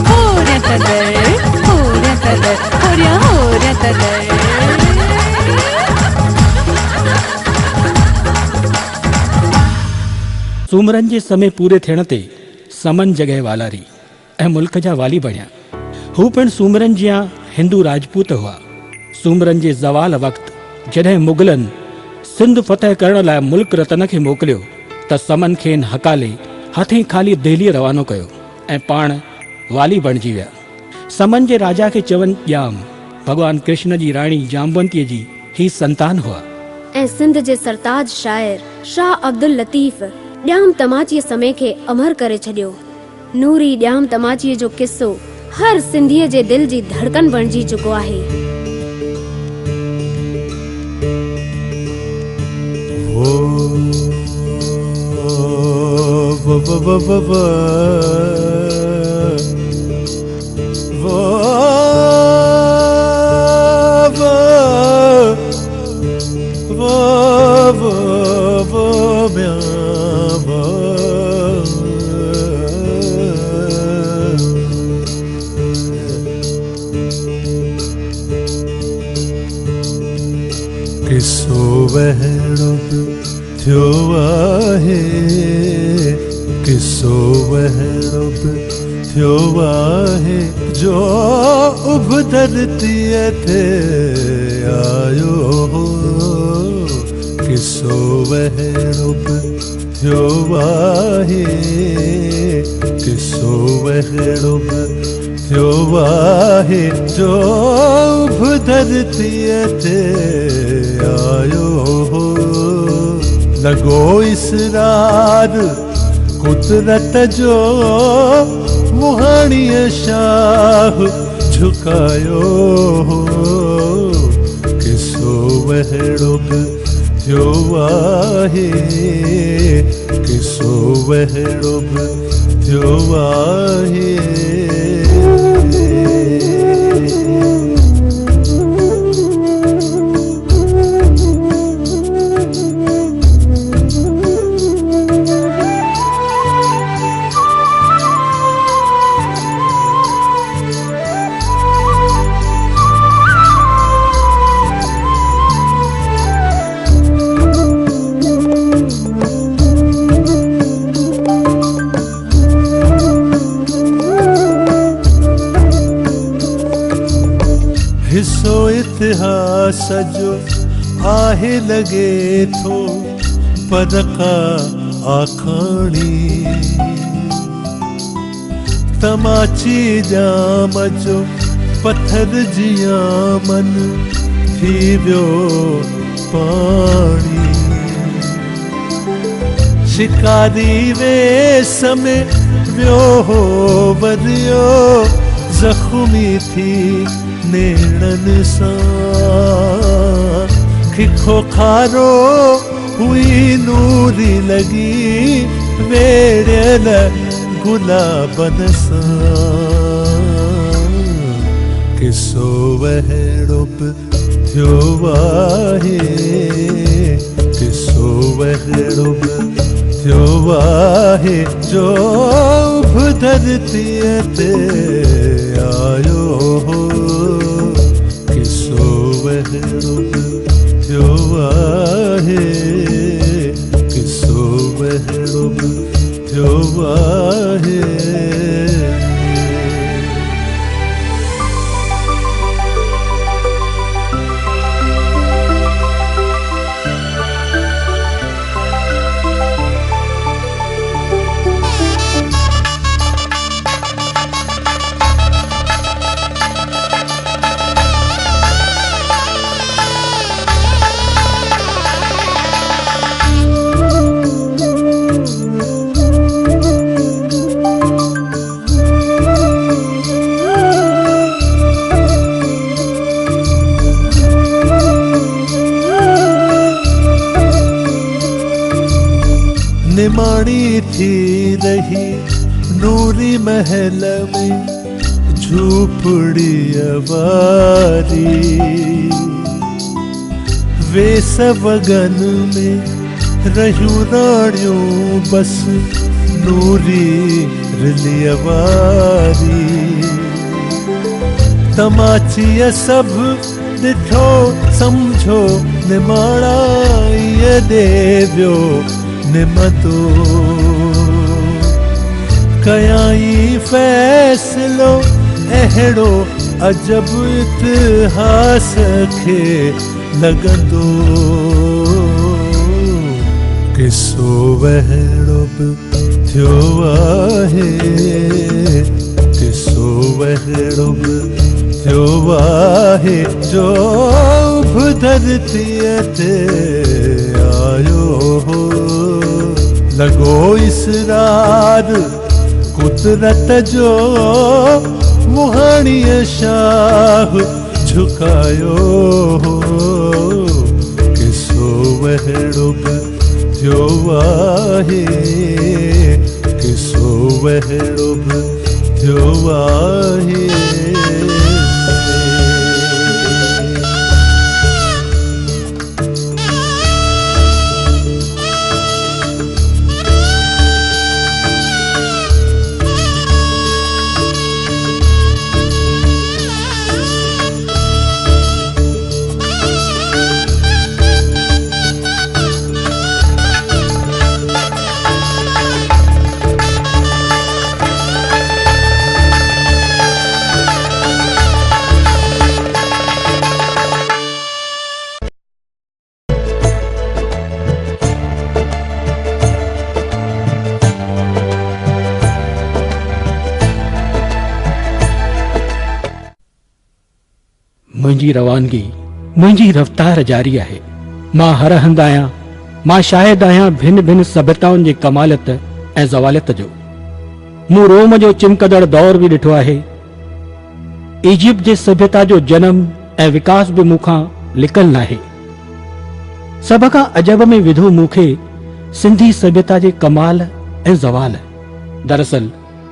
हो रहा तदर हो रहा तदर हो रहा तदर सूमरन जे समय पूरे थियण ते समन जॻह वालारी ऐं मुल्क जा वाली बणिया। हू पिण सूमरन जिया हिंदू राजपूत हुआ। सूमरन जे ज़वाल वक़्तु जॾहिं मुग़लनि सिंध फतह करण लाइ मुल्क रतन खे मोकिलियो त समन खेनि हकाले हथें ख़ाली दिल्ली रवानो कयो ऐं पाण वाली बणिजी विया। समन जे राजा खे चवनि ॼाम भॻवान कृष्ण जी राणी जामवंतीअ जी ही संतान हुआ। ऐं सिंध जे सरताज शाइर शाह अब्दुल लतीफ़ ॼाम तमाचीअ समय खे अमर करे छॾियो। नूरी ॼाम तमाचीअ जो किस्सो हर सिंधीअ जे दिल जी धड़कन बणिजी चुको आहे। किसो वहड़ो थियो आहे किसो वहड़ो थियो आहे जो उभ धरतीअ ते आयो हो किसो वहड़ो थियो आहे किसो वहड़ो थियो आहे जो उभ धरतीअ ते आयो हो लॻो इसरार कुदरत जो मुहाणीअ शाह झुकायो हो किसो वहड़ो थियो आहे किसो वहड़ो थियो आहे हिस्सो इतिहास जो आहे लगे थो पदका आखाणी तमाची जाम जो पत्थर जिया मन थी वियो पानी शिकारी वेस में वियो हो वधियो ज़ख़्मी थी नेड़न सां खिखो खारो हुई नूरी लगी वेड़ियल गुलाबन सां किसो वहड़ो थियो आहे किसो वहड़ो थियो आहे जो उभ धरतीअ ते आयो हो किसो वहड़ो थियो आहे किसो वहड़ो थियो आहे निमाणी थी रही नूरी महल में झूपड़ी अवारी। वे सवगन में रहूं राणियों बस नूरी रिलियवारी। तमाचिया सब ॾिठो समझो निमाणा ये देव्यो निमतो। कयाई फैसलो अहिड़ो अजब इतिहास खे लॻंदो। किसो वहिड़ो बि थियो आहे, किसो वहिड़ो बि थियो आहे जो धरतीअ ते आयो हो। लॻो इसरार कुदरत जो मुहाणीअ शाह झुकायो हो। किसो वहिड़ो बि थियो आहे, किसो वहिड़ो बि थियो आहे। मुंहिंजी रवानगी मुंहिंजी रफ़्तार जारी आहे। मां हर हंधि आहियां। मां शाहिद आहियां भिन्न भिन्न सभ्यताउनि जी कमालियत ऐं ज़वालियत जो। मूं रोम जो चिमकदड़ दौर बि ॾिठो आहे। इजिप्ट जे सभ्यता जो जनम ऐं विकास बि मूंखां लिकल नाहे। सभ खां अजब में विधो मूंखे सिंधी सभ्यता जे कमाल ऐं ज़वाल। दरअसल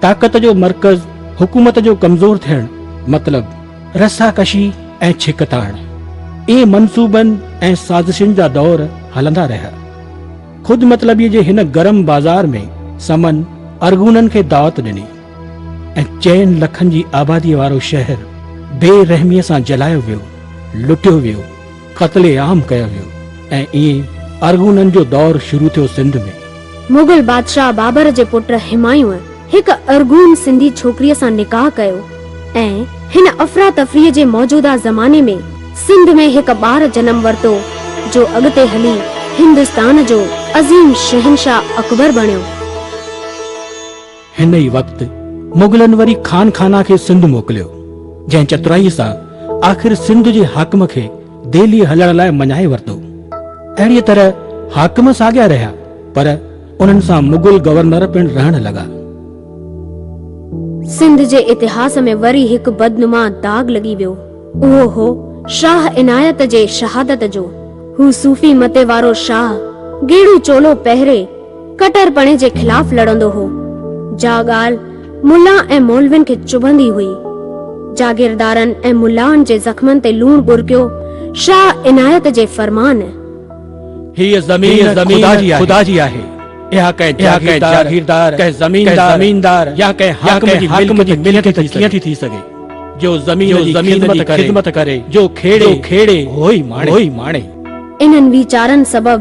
ताक़त जो मर्कज़ हुकूमत जो कमज़ोर थियण मतलब रसाकशी ऐं छिकताण इहे मंसूबनि ऐं साज़िशुनि जा दौर हलंदा रहिया। खुद मतलबीअ जे हिन गरम बाज़ार में समन अरगूननि खे दावत ॾिनी ऐं 4 लखनि जी आबादीअ वारो शहर बेरहमीअ सां जलायो वियो, लुटियो वियो, क़त्ले आम कयो वियो ऐं इएं अरगूननि जो दौर शुरू थियो सिंध में। मुगल बादशाह बाबर जे पुट हिमायूं हिक अरगून सिंधी छोकिरीअ सां निकाह कयो ऐं हिन अफरा तफरीह जे मौजूदा ज़माने में सिंध में हिक ॿार जन्म वरतो जो अॻिते हली हिंदुस्तान जो अज़ीम शहंशाह अकबर बणियो। हिन ई वक़्तु मुगलनि वरी खान खाना खे सिंध मोकिलियो, जंहिं चतुराईअ सां आख़िर सिंध जे हाकिम खे दिल्ली हलण लाइ मञाए वरितो। अहिड़ीअ तरह हाकिम साॻिया रहिया पर उन्हनि सां मुगल गवर्नर पिण रहण लॻा। सिंध जे इतिहास में वरी हिकु बदनुमा दाग लॻी वियो। उहो हो शाह इनायत जे शहादत जो। हू सूफी मते वारो शाह गेड़ू चोलो पहिरे कटरपणे जे खिलाफ लड़ंदो हो। जा ॻाल्हि मुल्ला ऐं मौलविन खे चुभंदी हुई। जागीरदारनि ऐं मुल्लानि जे ज़ख्मनि ते लूण बुरकियो शाह इनायत जे फरमान। हीअ ज़मीन खुदा जी आहे। या कंहिं जागीरदार कंहिं ज़मीनदार या कंहिं हाकिम जी मिल्कियत कीअं थी सघे जो ज़मीन जी ख़िदमत करे, जो खेड़े होई माणे। इन्हनि वीचारनि सबब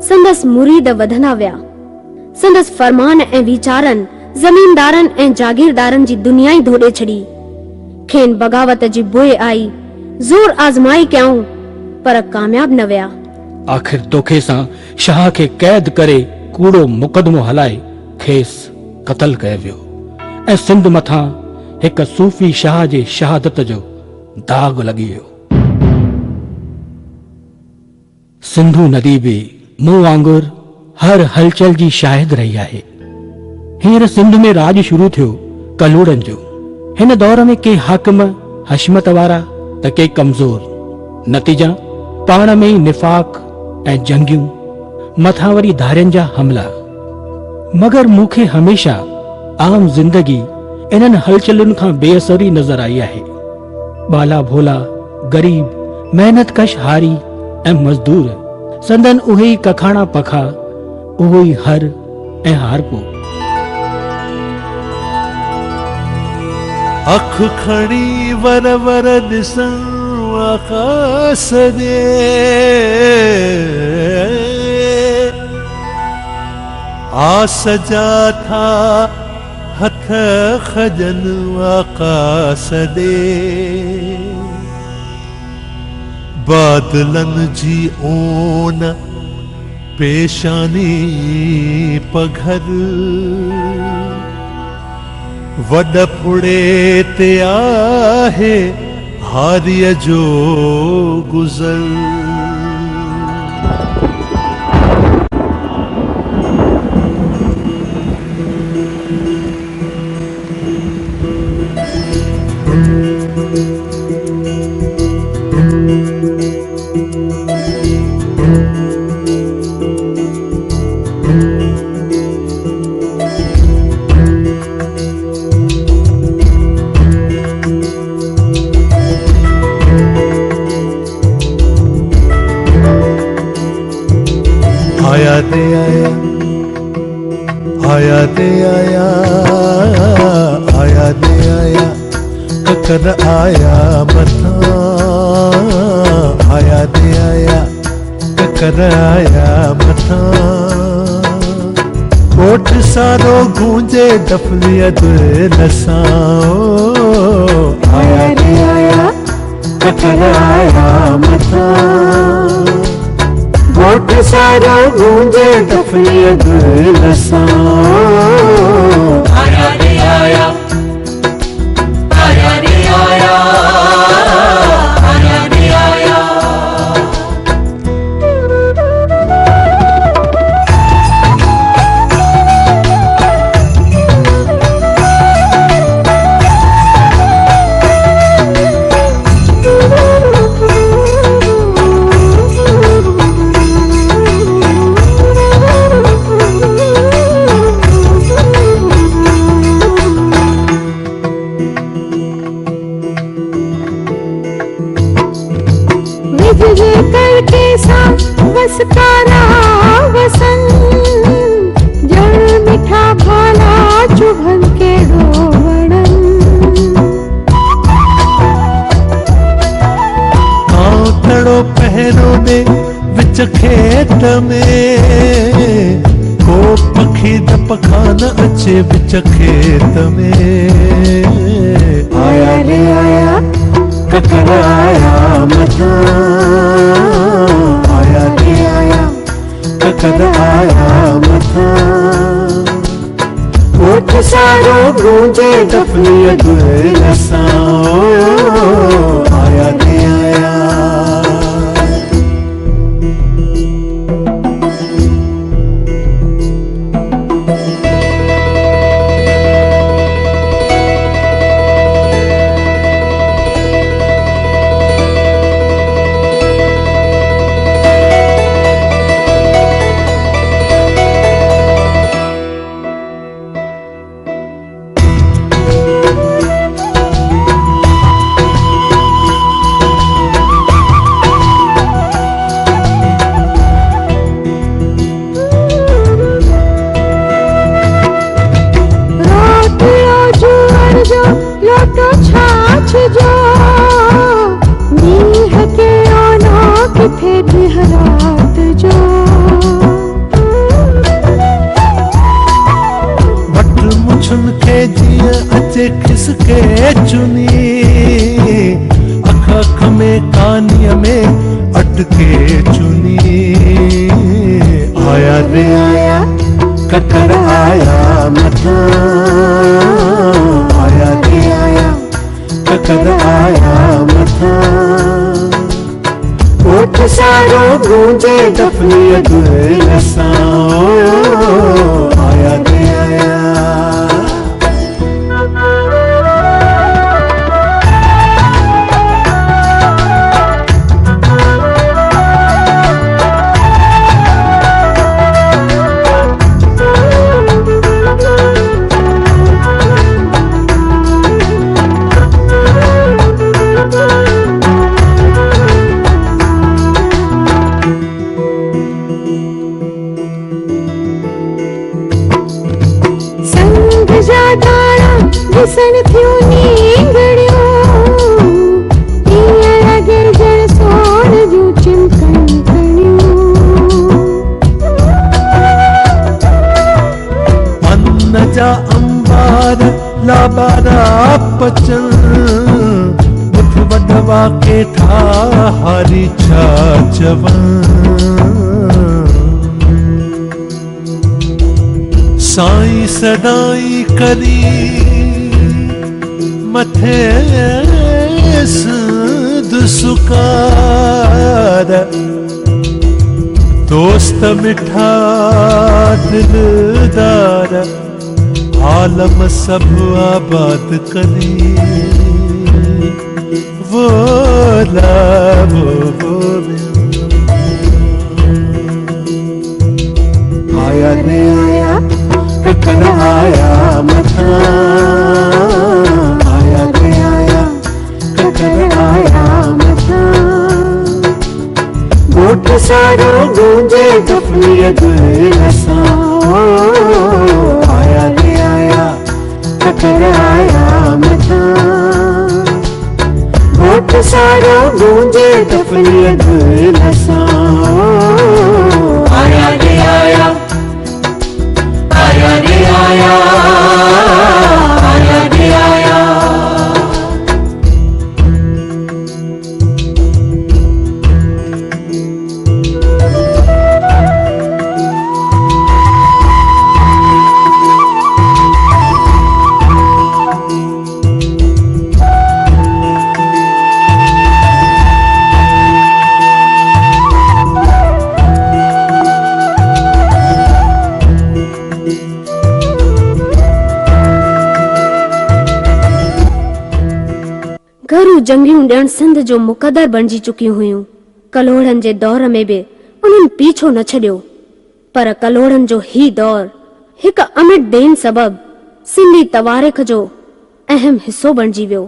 संदस मुरीद वधंदा विया। संदस फरमान ऐं वीचारनि ज़मीनदारनि ऐं जागीरदारनि जी दुनिया ई धोड़े छड़ी। खेन बगावत जी बुए आई, ज़ोर आज़माई कयाऊं पर कामयाब न विया। आखिर तोखे सां शाह खे कैद करे कूड़ो मुकदमो हलाए खेस कत्ल कयो वियो ऐं सिंध मथां हिक सूफी शाह जे शहादत जो दाग लॻी वियो। सिंधू नदी बि मूं वांगुर हर हलचल जी शाहिद रही आहे। हींअर सिंध में राज शुरू थियो कलूड़नि जो। हिन दौर में के हाकिम हशमत वारा त के कमज़ोर। नतीजा पाण में ई निफ़ाक़ ऐं जंगियूं, मथां वरी धारियुनि जा हमला। मगर मूंखे हमेशा आम जिंदगी इन्हनि हलचलुनि खां बेअसरी नज़र आई आहे। बाला भोला गरीब मेहनत कश हारी ऐं मज़दूर संदन उहे ई कखाणा पखा, उहो ई हर ऐं हारपो। अख खड़ी वर वर ॾिसण आकाश ॾे, आस जा था हथ खजन आकाश ॾे, बादलन जी ओन पेशानी पघर, वड फुड़े ते आहे हारिय जो गुज़र। आया दे आया, आया दे आया, आया दे आया, ककर आया मथा, आया दे आया, ककर आया मथा, कोट सारो गूंजे दफलियत नसाओ, आया दे आया, ककर आया मथा, कोट सारो गूंजे दफलियत नसाओ, आया दे आया, आया दे आया, आया दे आया। वसकारा वसन जल मिठा भाला चुभन के डोवड़न, आऊं थड़ो पहरो में विच खेत में, को पखी द पखान अचे विच खेत में, आया रे आया, ककर आया मथा, आया रे आया, ककर आया मथा, कोट सारो गूंजे दफलियत नसाओ, आया रे आया। अचे खिसके चुनी, अख अख में कानिय में अटके चुनी, आया रे आया, ककर आया मथा, आया रे आया, ककर आया मथा, कोट सारो गूंजे दफलियत नसाओ, आया रे आया। बचन बुध बधवा के था हरी छा जवान साई सदाई करी मथे संद सुकार दोस्त मिठा दिलदार आलम सब आबाद करी वो आया रे आया ककर आया मथा आया रे आया ककर आया मथा गोठ सारो गूंजे दफनियत रसा आया रे आया ककर आया मथा गोठ सारो गूंजे दफनियत रसा आया रे आया आया रे आया आया रे आया घरू जंगियूं ॾियण सिंध जो मुक़दर बणिजी चुकियूं हुयूं। कलोड़नि जे दौर में बि उन्हनि पीछो न छॾियो, पर कलोड़नि जो ही दौर हिक अमिट देन सबब सिंधी तवारीख़ जो अहम हिस्सो बणिजी वियो।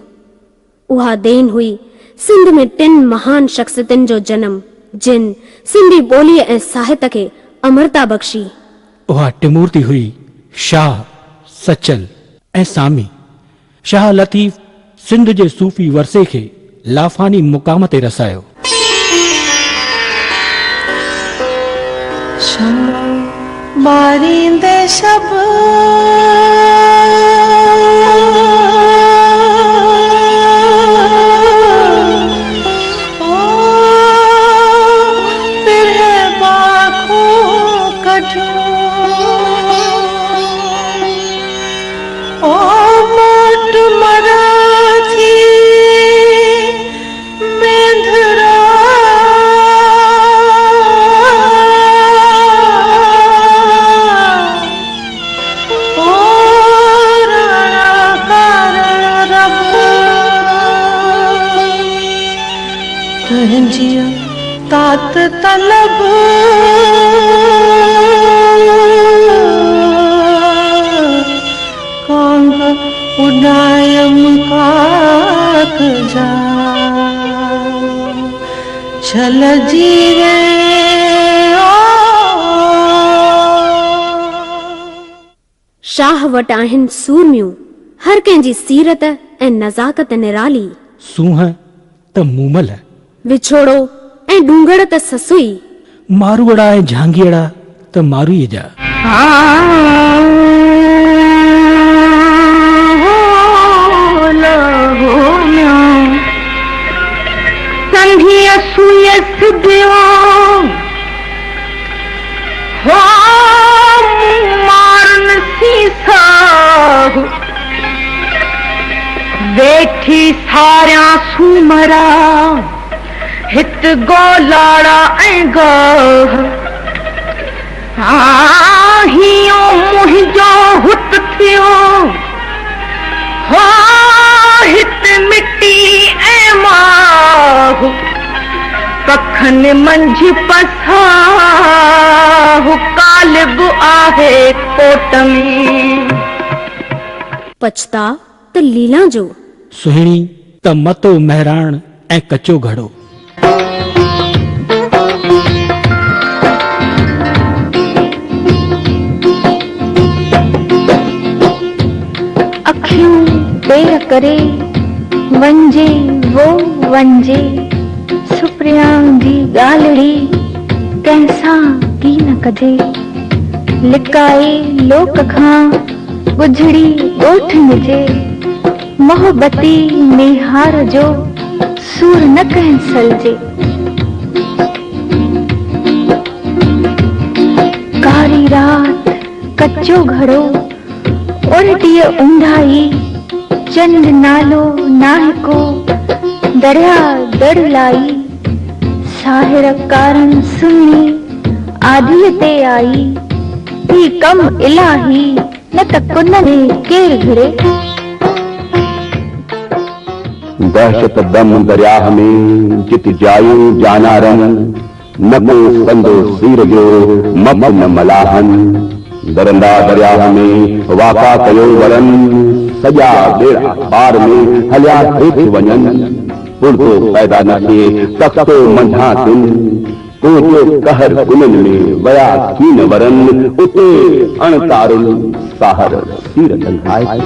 उहा देन हुई सिंध में 3 महान शख्सियतुनि जो जन्म, जिन सिंधी ॿोलीअ ऐं साहित्य खे अमरता बख़्शी। उहा टिमूर्ती हुई शाह, सचल ऐं सामी। शाह लतीफ़ सिंध जे सूफ़ी वरसे खे लाफानी मुक़ाम ते रसायो। मारींदे सब तात तलब कांग उडायम काक जा छल जीरे शाह वटि आहिनि सूरमियूं हर कंहिंजी सीरत ऐं नज़ाकत निराली। सूंह त मूमल, विछोड़ो ऐं डूंगड़ त ससुई, मारूअड़ा ऐं झांगीअड़ा त मारूअ जा। संधिया सुयस दियो हो मारन सीसा वेठी सारिया सूमरा हित गोलाड़ा ऐं गाह हियो मुंहिंजो हुत थियो हो हित मिट्टी ऐं माह पखन मंझि पसाह कालिब आहे कोट में पछता त लीला जो, सुहिणी त मतो महराण ऐं कचो घड़ो। अखियूं देर करे वंजे वो वंजे सुप्रिया जी गालड़ी कैसा की न कदे लिकाए लोक खां गुजड़ी ॻोठ जे मोहब्बती निहार जो सूर न कैंसल जे कारी रात कच्चो घड़ो उड़टिय ऊंधाई चंद नालो नाहको दरिया दड़ लाई साहिर कारण सुनी आदि ते आई ही कम इलाही न त कुन में केर घिरे दहशत दम दरिया में जित जायो जाना रन न को संदो सीर जो मब न मलाहन दरंदा दरिया में वाका कयो वरन सजा बेड़ा पार में हलिया हेठ वञन पुरतो पैदा न थिए तख्तो मंझा दिन को जो कहर कुनन में वया कीन वरन उते अणतारुल साहर सीर संघाए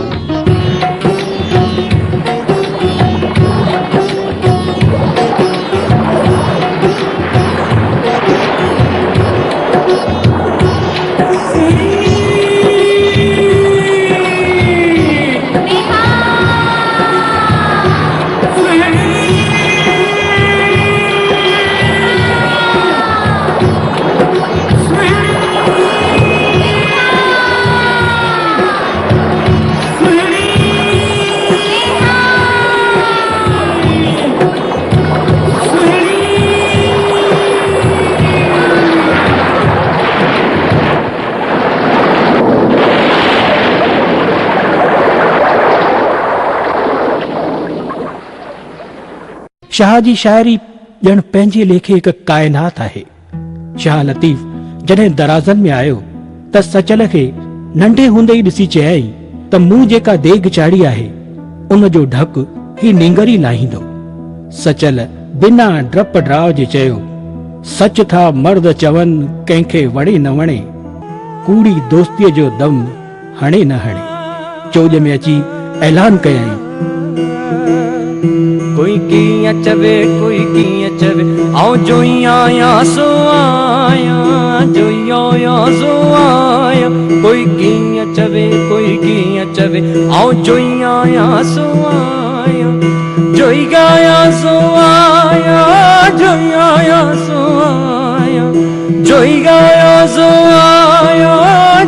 शाह जी शायरी ॼण पंहिंजे लेखे हिकु काइनात आहे। शाह लतीफ़ जॾहिं दराज़न में आयो त सचल खे नंढे हूंदे ई ॾिसी चयई त मूं जेका देग चाढ़ी आहे उन जो ढक ही नींगरी लाहींदो। सचल बिना डप ड्राव जे चयो सच था मर्द चवन कंहिंखे वणे न वणे कूड़ी दोस्तीअ जो दम हणे न हणे। चोज में अची ऐलान कयई कोई कीअं चवे कोई कीअं चवे आऊं जो ई आया सो आया जो ई आया सो आया कोई कीअं चवे कोई कीअं चवे आऊं जो ई आया सो आया जो ई गाया सो आया जो ई आया सो आया जो ई गाया सो आया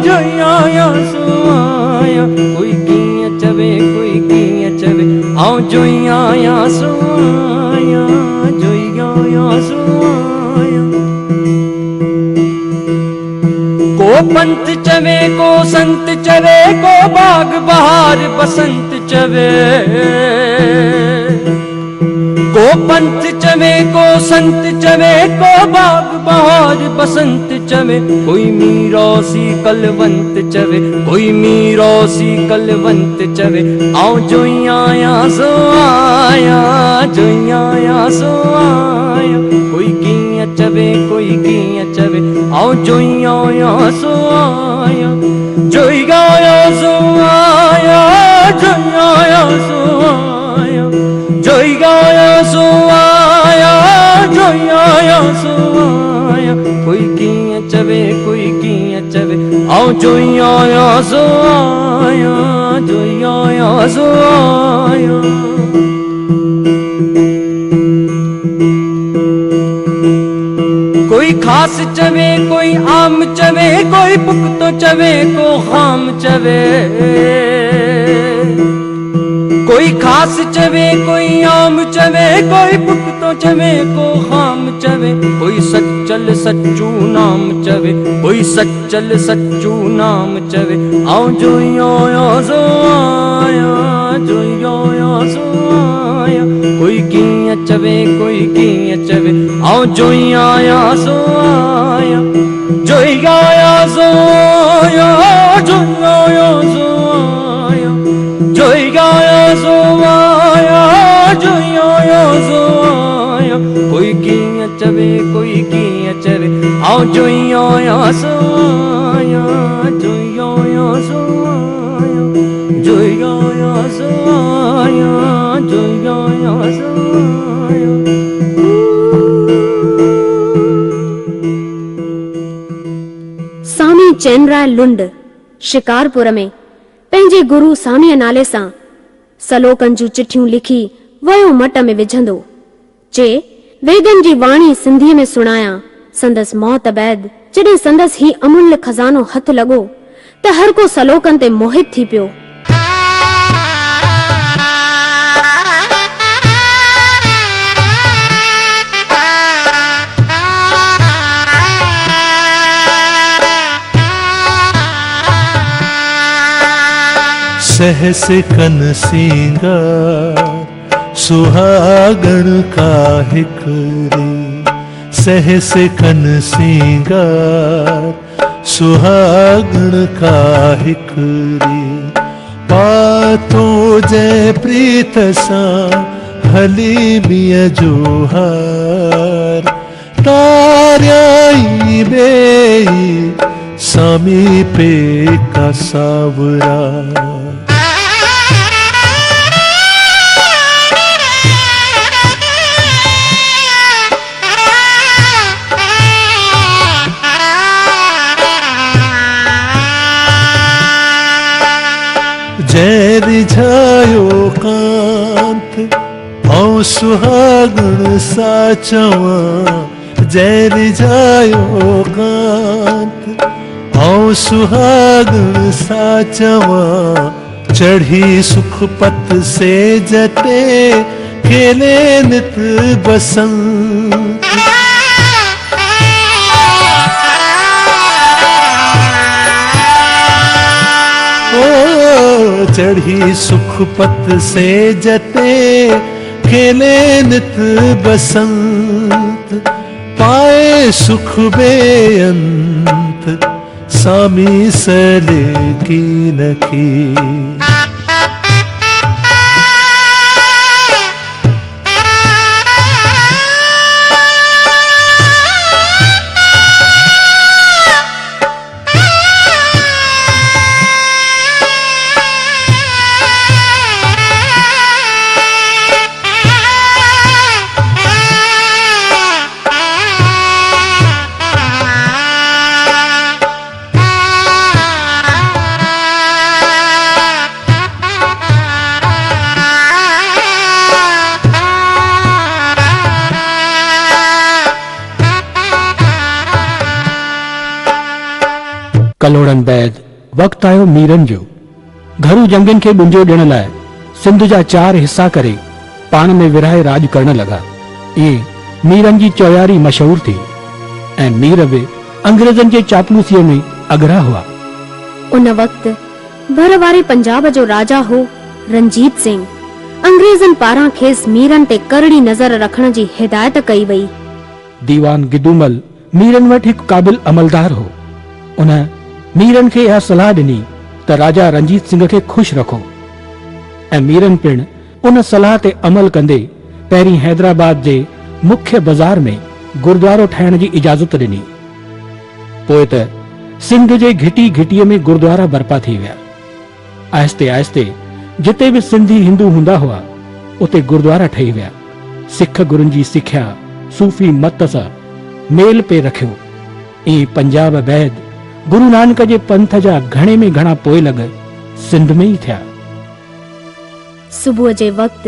जो ई आया सो आया कोई कीअं चवे कोई कीअं चवे आऊं जो ई आया सो आया जो ई आया सो आया। को पंथ चवे को संत चवे को बाग बहार बसंत चवे को पंथ चवे को संत चवे को बाग बहार बसंत चवे कोई मीरोसी कलवंत चवे कोई मीरोसी कलवंत चवे आऊं जो ई आया सो आया जो ई आया सो आया कोई कीअं चवे कोई कीअं चवे आऊं जो ई आया सो आया जो ई गाया सो आया जो ई आया सो आया जो ई गाया सो आया जो ई आया सो आया कोई कीअं चवे कोई कीअं चवे आऊं जो ई आया सो आया जो ई आया सो आया। कोई खास चवे कोई आम चवे कोई पुख्तो चवे को खाम चवे कोई खास चवे कोई आम चवे कोई पुख्तो चवे को खाम चवे कोई सच्चल सच्चू नाम चवे कोई सच्चल सच्चू नाम चवे आऊं जो ई आया सो आया जो ई आया सो आया कोई कीअं चवे कोई कीअं चवे आऊं जो ई आया सो आया जो ई आया सो आया जो ई आया सो आया जो ई आया सो आया जो ई आया सो आया कोई कीअं चवे कोई कीअं चवे आऊं जो ई आया सो आया जो ई आया सो आया जो ई आया सो आया जो ई आया सो आया। स्वामी चैनराय लुंड शिकारपुर में पंहिंजे गुरु सामीअ नाले सां सलोकन जूं चिठियूं लिखी वयो मट में विझंदो, चे वेदन जी वाणी सिंधीअ में सुणाया। संदस मौत बैद जॾहिं संदस ही अमूल्य खजानो हथ लॻो त हर को सलोकन ते मोहित थी पियो। सहस कन सिंगार सुहागण का हिकरी, सहस कन सिंगार सुहागण का हिकरी, पातो जय प्रीत सा हली मिय जोहार, तार्याई बेई सामी पे का सावरा। जय रिझायो कांत औ सुहागण सा चवा, जय रिझायो कांत औ सुहागण सा चवा, चढ़ी सुख पत से जते खेले नित बसंत। चढ़ी सुख पत से जते खेले नित बसंत, पाए सुख बेअंत सामी सले की नकी। कलोड़न बैद वक्त आयो मीरन जो। घरू जंगन के बुंजो ॾियण लाइ सिंध जा 4 हिस्सा करे पाण में विरहाए राज करण लगा। ये मीरन जी चौयारी मशहूर थी ऐं मीर बि अंग्रेजन जे चापलूसीअ में अगरा हुआ। उन वक्त भर वारे पंजाब जो राजा हो रंजीत सिंह। अंग्रेजन पारां खेस मीरन ते करड़ी नजर रखण जी हिदायत कई वई। दीवान गिदूमल मीरन वटि हिकु क़ाबिल अमलदार हो। उन मीरन खे इहा सलाह ॾिनी त राजा रंजीत सिंह खे खुश रखो ऐं मीरन पिण उन सलाह ते अमल कंदे पहिरीं हैदराबाद जे मुख्य बाज़ार में गुरुद्वारो ठाहिण जी इजाज़त ॾिनी। पोइ त सिंध जे घिटी घिटीअ में गुरुद्वारा बर्पा थी विया। आहिस्ते आहिस्ते जिते बि सिंधी हिंदू हूंदा हुआ उते गुरुद्वारा ठही विया। सिख गुरुनि जी सिख्या सूफ़ी मत सां मेल पे रखियो। ई पंजाब बैद गुरु नानक जे पंथ जा घणे में घणा पोइलग सिंध में ही थिया। सुबुह जे वक्त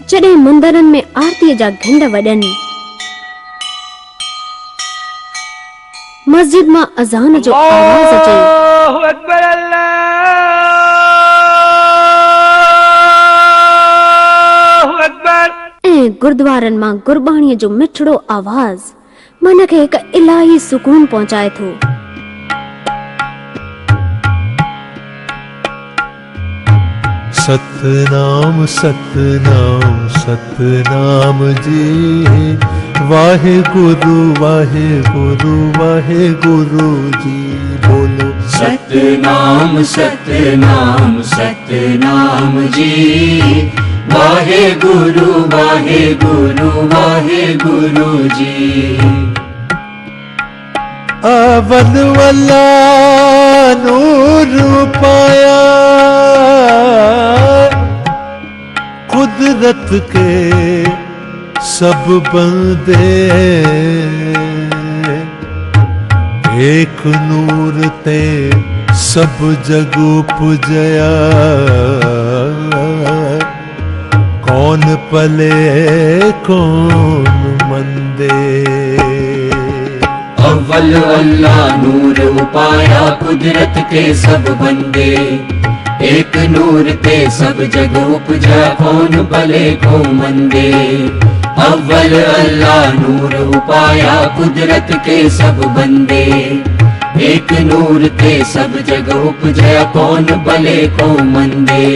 जॾहिं मुंदरनि में आरतीअ जा घिंड वॼनि, मस्जिद मां अज़ान जो आवाज़ अचे। अल्लाहु अकबर, अल्लाहु अकबर। ऐं गुरुद्वारनि मां गुरबाणीअ जो मिठड़ो आवाज़ मन खे हिकु इलाही सुकून पहुचाए थो। सतनाम सतनाम सतनाम जी, वाहे गुरु जी। बोलो सतनाम सतनाम सतनाम जी, वाहे गुरु जी। अवल वाला नूर पाया, कुदरत के सब बंदे एक नूर ते सब जग उपजया। कौन पले कौन मंदे। अव्वल अल्लाह नूर उपाया कुदरत के सब बंदे, एक नूर ते सब जग उपजा कौन भले को मंदे। अव्वल अल्लाह नूर उपाया कुदरत के सब बंदे, एक नूर ते सब जग उपजा कौन भले को मंदे।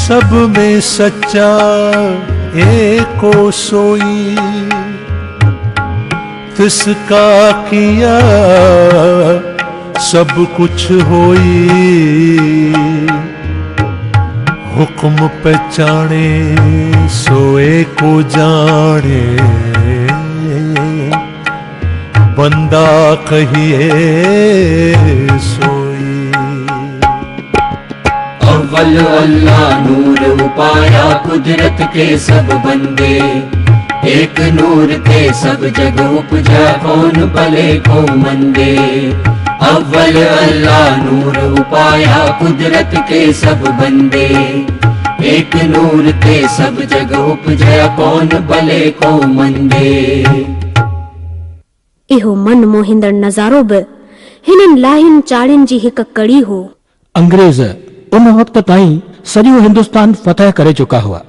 सब में सच्चा एको सोई, तिसका किया सब कुछ होई। हुक्म पहचाने सोए को जाने, बंदा कहिए सोई। अव्वल अल्लाह नूर उपाया कुदरत के सब बंदे, एक नूर ते सब जग उपजा कौन भले को मंदे। अव्वल अल्लाह नूर उपाया कुदरत के सब बंदे, एक नूर ते सब जग उपजा कौन भले को मंदे। इहो मन मोहिंदड़ नज़ारो बि हिननि लाहिन चाड़ियुनि जी हिक कड़ी हो। अंग्रेज उन वक्त ताईं सॼो हिंदुस्तान फतह करे चुका हुआ।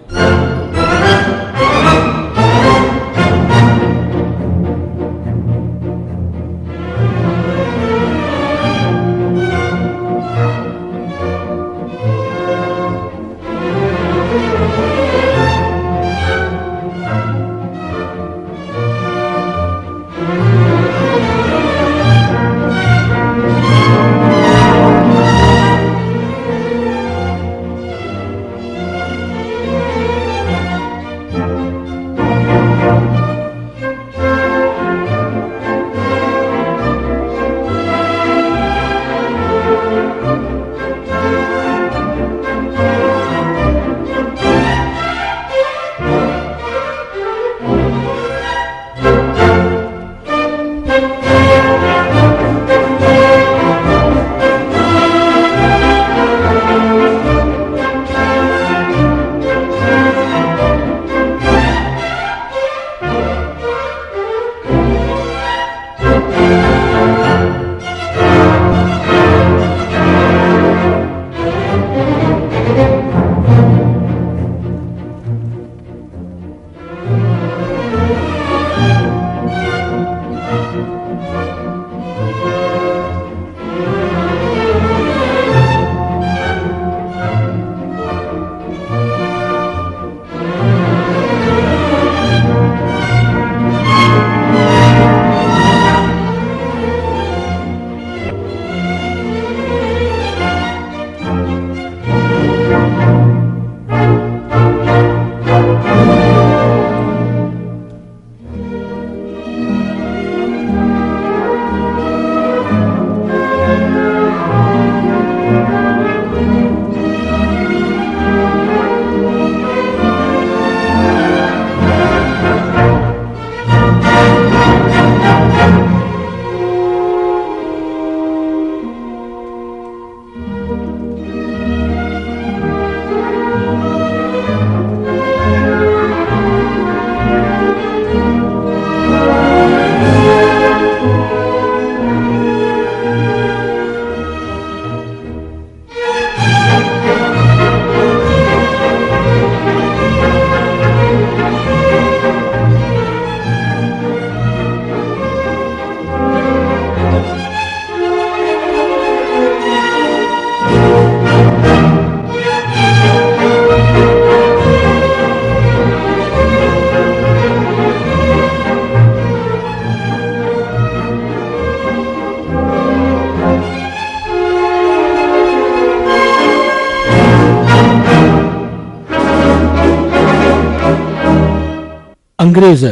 अंग्रेज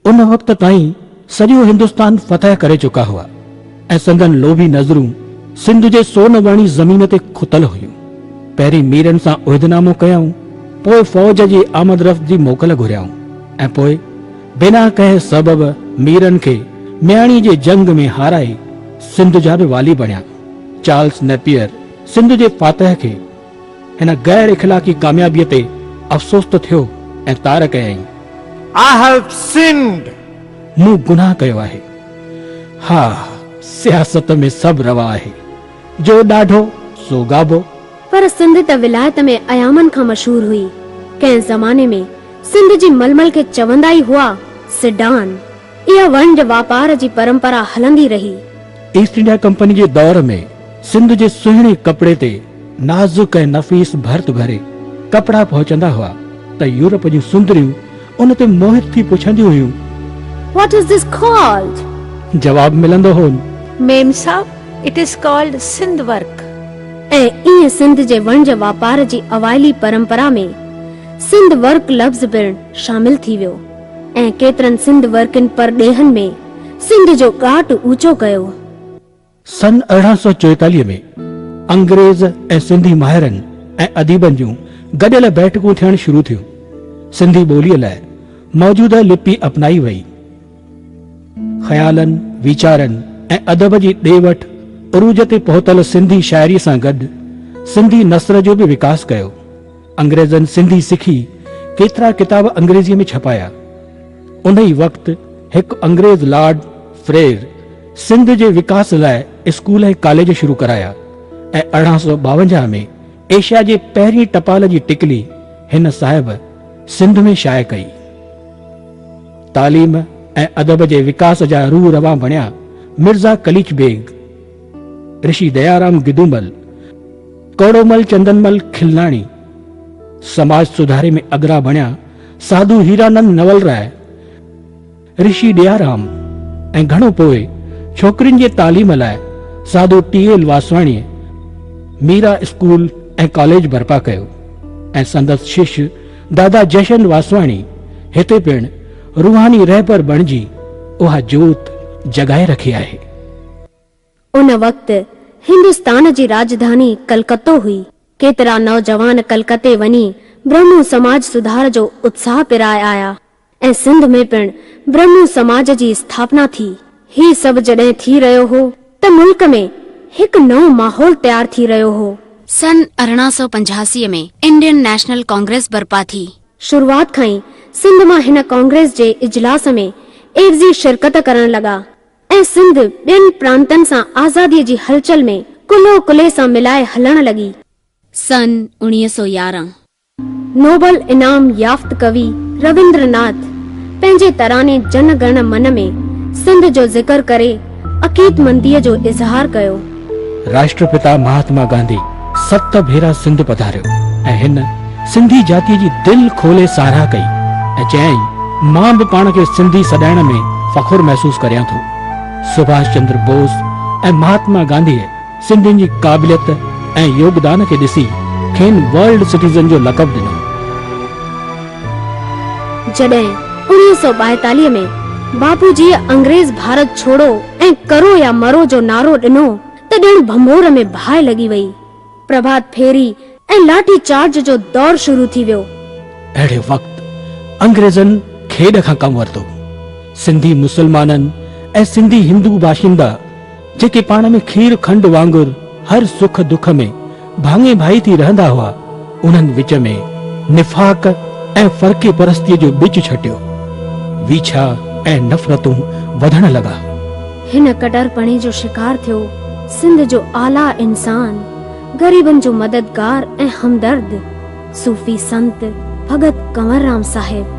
उन वक्त ताईं सॼो हिंदुस्तान फतह करे चुका हुआ ऐं संदन लोभी नज़रूं सिंध जे सोन वर्णी ज़मीन ते खुतल हुयूं। पहिरीं मीरनि सां उहिदनामो कयऊं, पोइ फ़ौज जी आमद रफ़्त जी मोकल घुरियाऊं ऐं पोइ बिना कंहिं सबब मीरनि खे मियाणी जे जंग में हाराए सिंध जा बि वाली बणिया। चार्ल्स नेपियर सिंध जे फातह खे हिन गैर इखलाक़ी कामयाबीअ ते अफ़सोस तो थियो ऐं तार कयई, I have sinned. मूं गुनाह कयो आहे। हा, सियासत में सभु रवा आहे, जो ॾाढो सो गाबो। पर सिंध त विलायत में अयामन खां मशहूर हुई। कंहिं ज़माने में सिंध जी मलमल खे चवंदा ई हुआ सिडान। इहा वंड वापार जी परंपरा हलंदी रही। ईस्ट इंडिया कंपनी जे दौर में सिंध जे सुहिणे कपड़े ते नाज़ुक ऐं नफ़ीस भर्त भरे कपड़ा पहुचंदा हुआ त यूरोप जूं सुंदरियूं उन ते मोहित थी पुछंदियूं हुयूं, What is this called? जवाब मिलंदो हो, memsahib, it is called Sindh work. ऐं ईअं सिंध जे वंज वापार जी अवाइली परंपरा में सिंध वर्क लफ़्ज़ पिण शामिल थी वियो ऐं केतिरनि सिंध वर्कनि परॾेहनि में सिंध जो घाट ऊंचो कयो। सन 1844 में अंग्रेज ऐं सिंधी माहिरनि ऐं अदीबनि जूं गॾियल बैठकूं थियण शुरू थियूं। सिंधी ॿोलीअ लाइ मौजूदा लिपि अपनाई वई। ख़यालनि, वीचारनि ऐं अदब जी ॾे-वठ उरूज ते पहुतल सिंधी शाइरी सां गॾु सिंधी नस्र जो बि विकास कयो। अंग्रेज़नि सिंधी सिखी केतिरा किताब अंग्रेज़ीअ में छपाया। उन ई वक़्तु हिकु अंग्रेज़ लॉर्ड फ्रेर सिंध जे विकास लाइ स्कूल ऐं कॉलेज शुरू कराया ऐं 1852 में एशिया जे पहिरीं टपाल जी टिकली हिन साहिब सिंध में शाया कई। तालीम ऐं अदब जे विकास जा रूह रवा बणिया मिर्ज़ा कलीच बेग, ऋषि दयाराम गिदूमल, कौड़ोमल चंदनमल खिलनाणी। समाज सुधारे में अगरा बणिया साधु हीरानंद नवल राय, ऋषि दयाराम ऐं घणो पोइ छोकरियुनि जे तालीम लाइ साधु टी.एल. वासवाणीअ मीरा स्कूल ऐं कॉलेज बर्पा कयो ऐं संदसि शिष्य दादा जशन वासवाणी हिते पिण रूहानी रहबर बणिजी उहा जोत जगाए रखी आहे। उन वक़्तु हिंदुस्तान जी राजधानी कलकत्तो हुई। केतिरा नौजवान कलकत्ते वञी ब्रह्मो समाज सुधार जो उत्साह पिराए आया ऐं सिंध में पिण ब्रह्मो समाज जी स्थापना थी। ही सभु जॾहिं थी रहियो हो त मुल्क में हिकु नओं माहौल तयार थी रहियो हो। सन 1885 में इंडियन नेशनल कांग्रेस बर्पा थी। शुरुआत खां ई सिंध मां हिन कांग्रेस जे इजलास में एवज़ी शिरकत करण लगा ऐं सिंध ॿियनि प्रांतनि सां आज़ादीअ जी हलचल में कुल्हो कुल्हे सां मिलाए हलण लगी। सन 1911 नोबल इनाम याफ़्त कवि रविंद्रनाथ पंहिंजे तराने जन गण मन में सिंध जो ज़िक्र करे अक़ीदमंदीअ जो इज़हार कयो। राष्ट्रपिता महात्मा गांधी 7 भेरा सिंध पधारियो ऐं हिन सिंधी जातीअ जी दिल खोले साराह कई ऐं चयईं, मां बि पाण खे सिंधी सॾाइण में फ़खुर महसूस करियां थो। सुभाष चंद्र बोस ऐं महात्मा गांधीअ सिंधियुनि जी क़ाबिलियत ऐं योगदान खे ॾिसी खेनि वर्ल्ड सिटीज़न जो लक़ब ॾिनो। जॾहिं 1942 में बापूजी अंग्रेज भारत छोड़ो ऐं करो या मरो जो नारो ॾिनो त ॼण भंभोर में बाहि लॻी वई। प्रभात फेरी ऐं लाठी चार्ज जो दौर शुरू थी वियो। अहिड़े वक़्तु अंग्रेज़नि खेॾ खां कमु वरितो। सिंधी मुसलमाननि ऐं सिंधी हिंदू बाशिंदा जेके पाण में खीर खंड वांगुरु हर सुख दुख में भाङे भाई थी रहंदा हुआ, उन्हनि विच में निफ़ाक़ ऐं फ़र्क़े परस्तीअ जो बिज छटियो। वीछा ऐं नफ़रतूं वधण लगा। हिन कटरपणे जो शिकार थियो सिंध जो आला इंसान, गरीबन जो मददगार ऐं हमदर्द, सूफी संत भगत कंवरराम साहिब।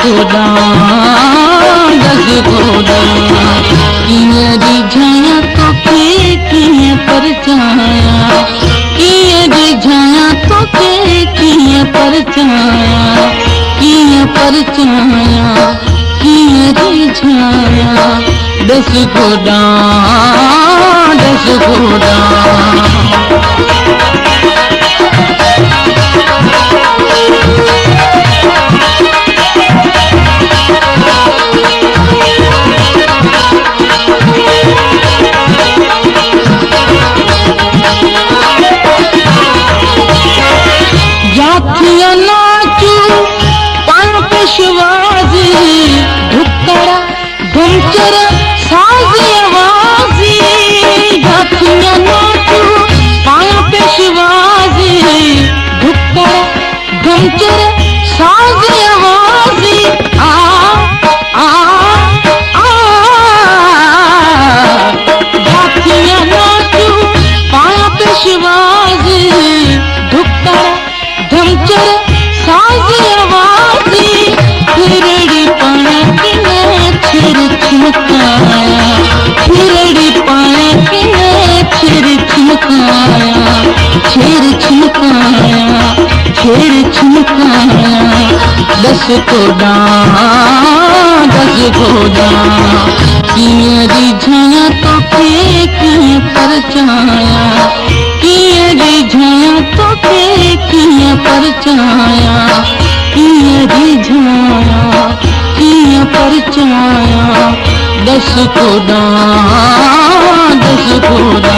खोड़ा दस खोड़ा किए रिझाया तो के किए परछाया किए रिझाया तो के किए परछाया किए परछाया किए रिझाया दस खोड़ा दस खोड़ा जाथिया नाचू पान पेशवाजी ढुक्कड़ा घुमचर साजी आवाजी जाथिया नाचू पान पेशवाजी ढुक्कड़ा घुमचर साजी आवाजी आ आ आ जाथिया नाचू पान पेशवाजी ढुक्कड़ा धमचर साजी आवाजी फिरड़ी पाक ने छिर छिमकाया फिरड़ी पाक ने छिर छिमकाया छिर छिमकाया छिर छिमकाया दस खोड़ा किए रिझाया तो के किए परछाया किए रिझाया तो के किए परछाया किए रिझाया किए परछाया दस खोड़ा दस खोड़ा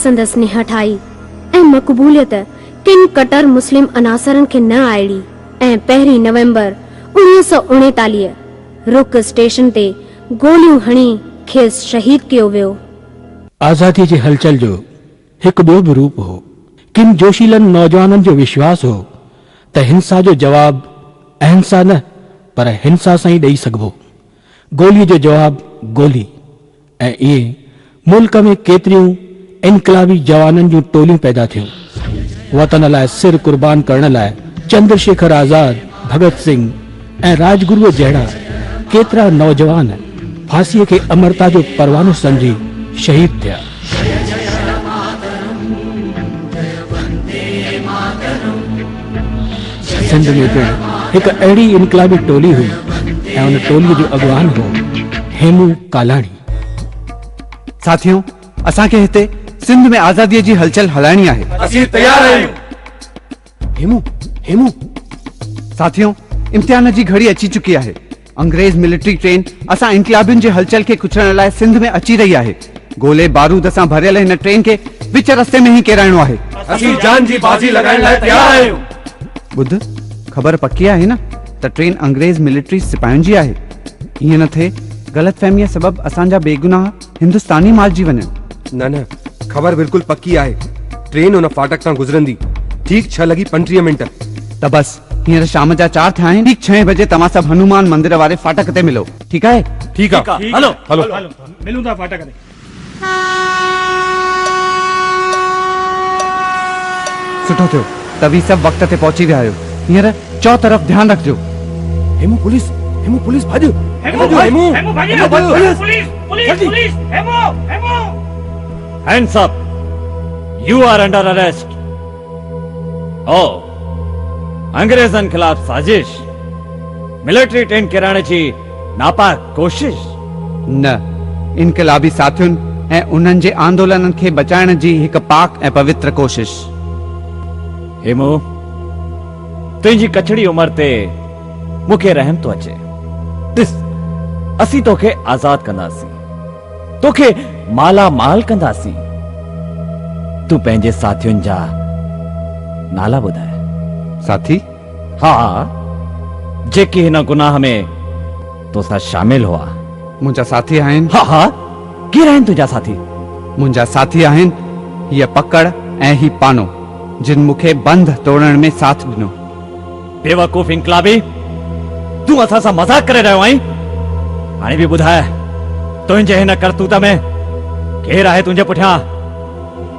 संदसि निहठाई ऐं मक़बूलियत किन कटर मुस्लिम अनासरनि खे न आयड़ी ऐं 1 नवंबर 1939 रुक स्टेशन ते गोलियूं हणी खेसि शहीद कयो वियो। आज़ादी जे हलचल जो हिकु ॿियो बि रूप हो। किन जोशीलनि नौजवाननि जो विश्वास हो त हिंसा जो जवाब अहिंसा न पर हिंसा सां ई ॾेई सघिबो। गोलीअ जो जवाब गोली। ऐं इहे मुल्क में केतिरियूं इनकलाबी जवाननि जूं टोलियूं पैदा थियूं। वतन लाइ सिर कुर्बान करण लाइ चंद्रशेखर आज़ाद, भगत सिंह ऐं राजगुरुअ जहिड़ा केतिरा नौजवान फांसीअ खे अमरता जो परवानो समझी शहीद थिया। सिंध में पिण हिकु अहिड़ी इनकलाबी टोली हुई ऐं उन टोलीअ जो अॻवान हो हेमू कालाणी। साथियों, असांखे हिते सिंध में आज़ादीअ जी हलचल हलाइणी आहे। असीं तैयार आहियूं। हेमू हेमू साथियों, इम्तिहान जी घड़ी अची चुकी आहे। अंग्रेज मिलिट्री ट्रेन असां इनकलाबियुनि जे हलचल खे कुचलण लाइ सिंध में अची रही आहे। गोले बारूद सां भरियल हिन ट्रेन खे विच रस्ते में ही किराइणो आहे। असीं जान जी बाज़ी लॻाइण लाइ तैयार आहियूं। ॿुध, ख़बर पक्की आहे न त ट्रेन अंग्रेज मिलिट्री सिपाहियुनि जी आहे। ईअं न थिए ग़लतफ़हमीअ सबबि असांजा बेगुनाह हिंदुस्तानी मारिजी वञनि। न, खबर बिल्कुल पक्की आहे। ट्रेन उन फाटक तां गुज़रंदी ठीक 6:35 त बस हींअर शाम जा 4 थिया आहिनि। ठीक 6 बजे तव्हां सभु हनुमान मंदिर वारे फाटक ते मिलो। ठीकु आहे? ठीकु आहे। हलो हलो मिलूं था फाटक ते। सुठो थियो तव्हीं सभु वक़्त ते पहुची विया आहियो। हींअर चौ तरफ़ ध्यानु रखिजो। हेमू पुलिस भाॼ। Hands up! You are under arrest. Oh, अंग्रेजन खिलाफ साजिश, मिलिट्री ट्रेन किराने जी नापाक कोशिश। न, इनकलाबी साथियुनि ऐं उन्हनि जे आंदोलननि खे बचाइण जी हिकु पाक ऐं पवित्र कोशिश। हेमू, तुंहिंजी कचड़ी उम्र ते मूंखे रहम थो अचे। ॾिस, असीं तोखे आज़ाद कंदासीं, तोखे माला माल कंदासीं। तूं पंहिंजे साथियुनि जा नाला ॿुधाए। साथी? हाँ, जेके हिन गुनाह में तोसां शामिल हुआ। मुंहिंजा साथी आहिनि। हाँ, केर आहिनि तुंहिंजा साथी? मुंहिंजा साथी आहिनि हीअ पकड़ ऐं ही पानो। जिन मुखे बंध तोड़न में साथ दिनो। बेवकूफ इनकलाबी, तू असा सा मजाक करे रहो आई? हाणे भी बुधाए, तुझे हिन करतूत में केर आहे तुझे पुठियां?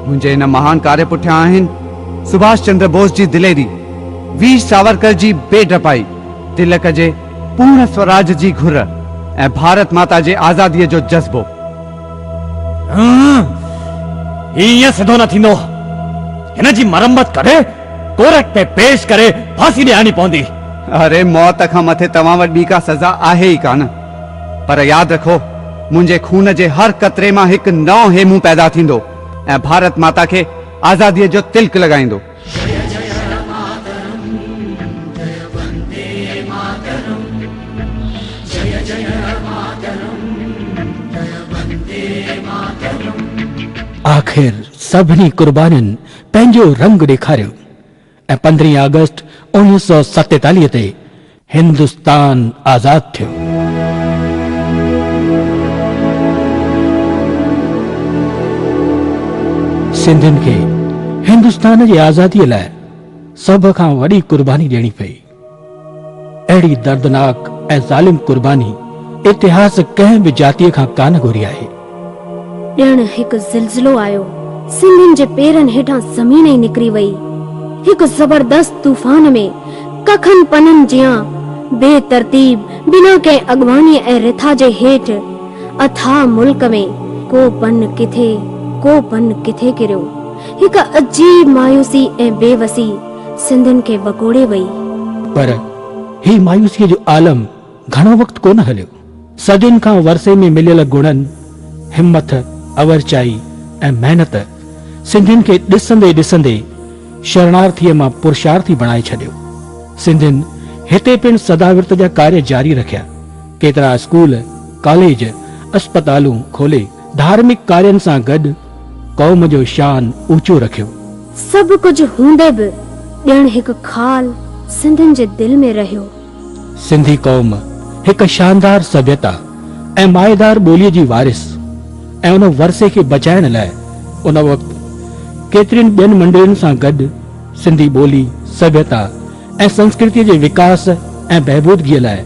मुझे इन महान कार्य पुठियां आहिनि सुभाष चंद्र बोस जी दिलेरी, वीर सावरकर जी बेडपाई, तिलक जे पूर्ण स्वराज जी घुर ऐं भारत माता जे आजादीअ जो जज्बो। ईअं सिधो न थींदो। हिन जी मरम्मत करे कोर्ट में पेश करे फांसी ॾियाणी पवंदी। अरे मौत खां मथे तव्हां वटि ॿी का सज़ा आहे ई कान। पर यादि रखो, मुंहिंजे खून जे हर कतरे मां हिकु नओं हेमू पैदा थींदो ऐं भारत माता खे आज़ादीअ जो तिलक लॻाईंदो। आखिर सभिनी कुर्बानियुनि पंहिंजो रंग ॾेखारियो ऐं 15 अगस्त 1947 ते हिंदुस्तान आज़ाद थियो। सिंधियुनि खे हिंदुस्तान जी आज़ादीअ लाइ सभ खां वॾी कुर्बानी ॾियणी पई। अहिड़ी दर्दनाक ऐं ज़ालिम कुर्बानी इतिहास कंहिं बि जातीअ खां कान घुरी आहे। ॼण हिकु ज़िलज़िलो आयो, सिंधियुनि जे पेरनि हेठां ज़मीन ई निकिरी वई। हिकु ज़बरदस्त तूफ़ान में कखन पननि जियां बेतरतीब बिना कंहिं अॻवानीअ ऐं रिथा जे हेठि अथाह मुल्क में को पन किथे किरियो। हिकु अजीब मायूसी ऐं बेवसी सिंधियुनि खे वकोड़े वई। पर ही मायूसीअ जो आलम घणो वक़्तु कोन हलियो। सदियुनि खां वरसे में मिलियल गुणनि, हिम्मत, अवरचाई ऐं मेहनत सिंधियुनि खे ॾिसंदे ॾिसंदे शरणार्थीअ मां पुरुषार्थी बणाए छॾियो। सिंधियुनि हिते पिणु सदाविर्त जा कार्य जारी रखिया। केतिरा स्कूल, कॉलेज, अस्पतालूं खोले धार्मिक कार्यनि सां गॾु कौम जो शान ऊंचो रखियो। सभु कुझु हूंदे बि ॼण हिकु ख़ाल सिंधियुनि जे दिल में रहियो। सिंधी कौम हिकु शानदार सभ्यता ऐं माएदार ॿोलीअ जी वारिस ऐं उन वरसे खे बचाइण लाइ उन वक़्तु केतिरियुनि ॿियनि मंडलियुनि सां गॾु सिंधी ॿोली, सभ्यता ऐं संस्कृतीअ जे विकास ऐं बहबूदगीअ लाइ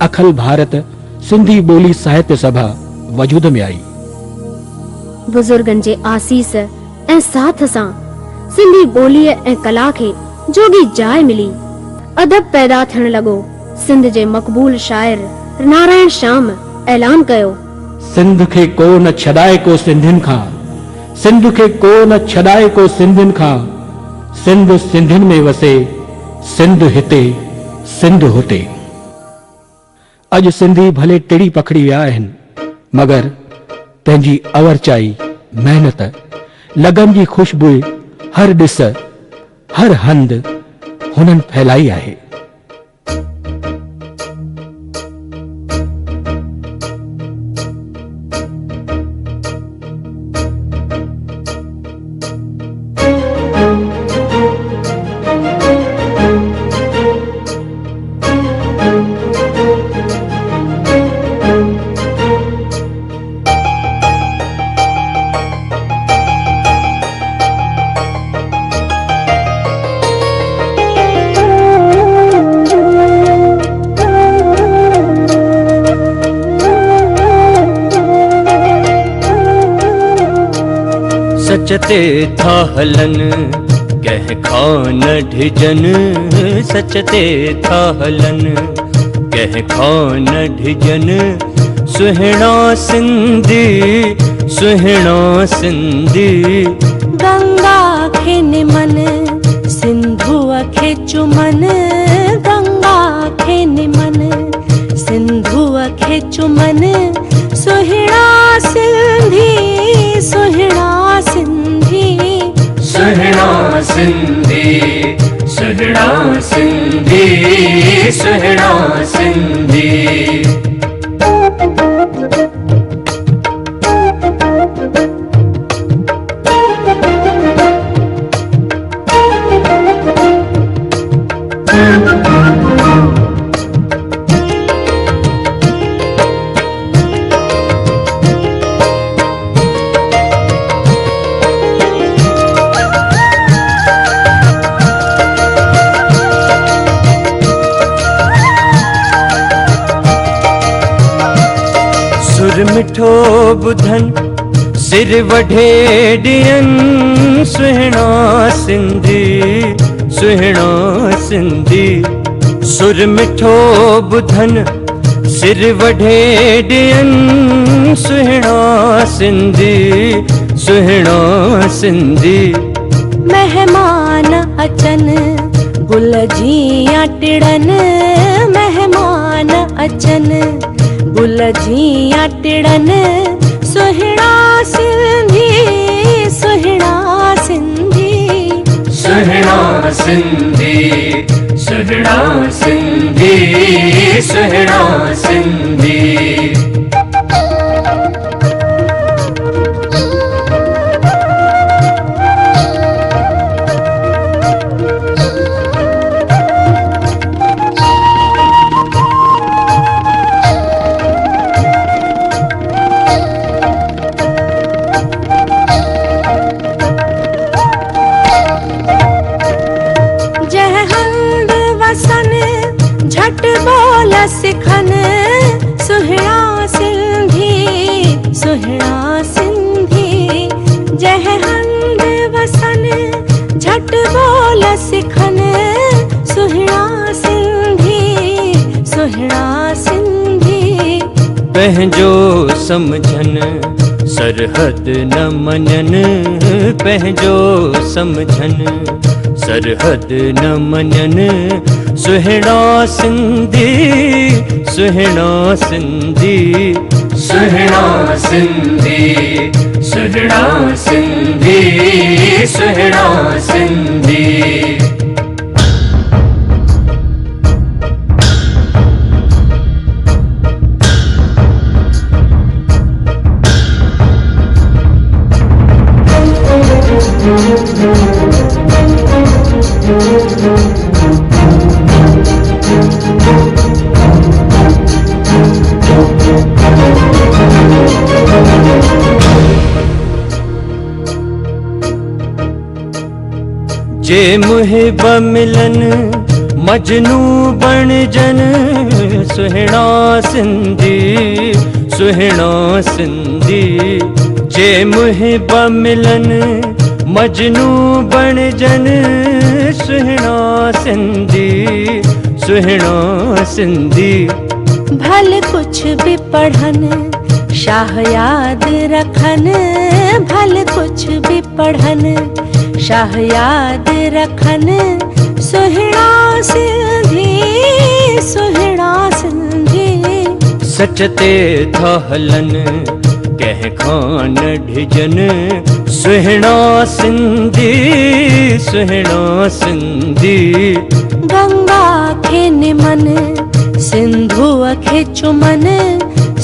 अखिल भारत सिंधी ॿोली साहित्य सभा वजूद में आई। बुजुर्गनि जे आसीस ऐं साथ सां सिंधी ॿोलीअ ऐं कला खे जोगी जाइ मिली। अदब पैदा थियण लॻो। सिंध जे मक़बूल शाइर नारायण श्याम ऐलान कयो, सिंध खे को न छॾाए को सिंधियुनि खां, सिंध खे को न छॾाए को सिंधियुनि खां, सिंध सिंधियुनि में वसे, सिंध हिते, सिंध हुते। अॼु सिंधी भले टिड़ी पखड़ी विया आहिनि, मगर पंहिंजी अवरचाई, मेहनत, लगन जी खुशबू हर ॾिस, हर हंध हुननि फैलाई आहे। सचते था हलन कह खान ढिजन, सचते था हलन कह खान ढिजन, सुहिणा सिंधी, सुहिणा सिंधी। गंगा खे निमन सिंधुअ खे चुमन, गंगा खे निमन सिंधुअ खे चुमन, सुहिणा सिंधी, सुहिणा सिंधी, सुहिणा सिंधी, सुहिणा सिंधी, सुहिणा सिंधी। मिठो बुधन सिर वढेडियन सुहिणा सिंधी सुहिणा सिंधी सुर मिठो बुधन सिर वढेडियन सुहिणा सिंधी सुहिणा सिंधी मेहमान अचन गुल जिया टिड़न मेहमान अचन गुल जिया टिड़न सुहिणा सिंधी सुहिणा सिंधी सुहिणा सिंधी सुहिणा सिंधी सुहिणा सिंधी सिखन सुहिणा सिंधी सुहिणा सिंधी जह हंद वसन झट बोल सिखन सुहिणा सिंधी सुहिणा सिंधी पंहिंजो समझन सरहद न मञन पंहिंजो समझन सरहद न मञन सुहिणा सिंधी सुहिणा सिंधी सुहिणा सिंधी सुहिणा सिंधी सुहिणा सिंधी जे मुहिब मिलन मजनू बण जन सुहिणा सिंधी सुहिणा सिंधी जे मुहिब मिलन मजनू बण जन सुहिणा सिंधी सुहिणा सिंधी भल कुछ भी पढ़न शाह याद रखन भल कुछ भी पढ़न शाह याद रखन सुहिणा सिंधी सुहिणा सिंधी सच ते था हलन कह खान ढिजन सुहिणा सिंधी सुहिणा सिंधी गंगा खे निमन सिंधु खे चुमन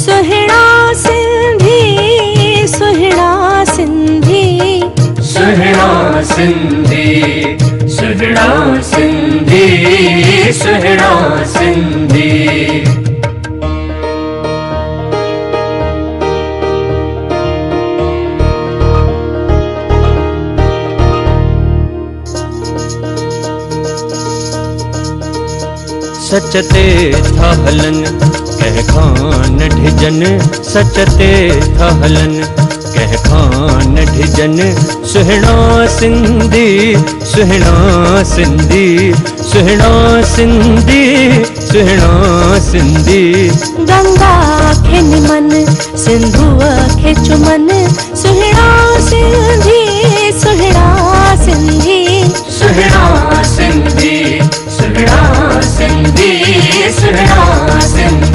सुहिणा सिंधी सुहिणा सिंधी सुहिणा सिंधी सुहिणा सिंधी सुहिणा सिंधी सच ते था हलन कह खान ढिजन सच ते था हलन कह खान ढिजन सुहिणा सिंधी सुहिणा सिंधी सुहिणा सिंधी सुहिणा सिंधी गंगा खे निमन सिंधु खे चुमन सुहिणा सिंधी सुहिणा सिंधी सुहिणा सिंधी सुहिणा सिंधी सुहिणा सिंधी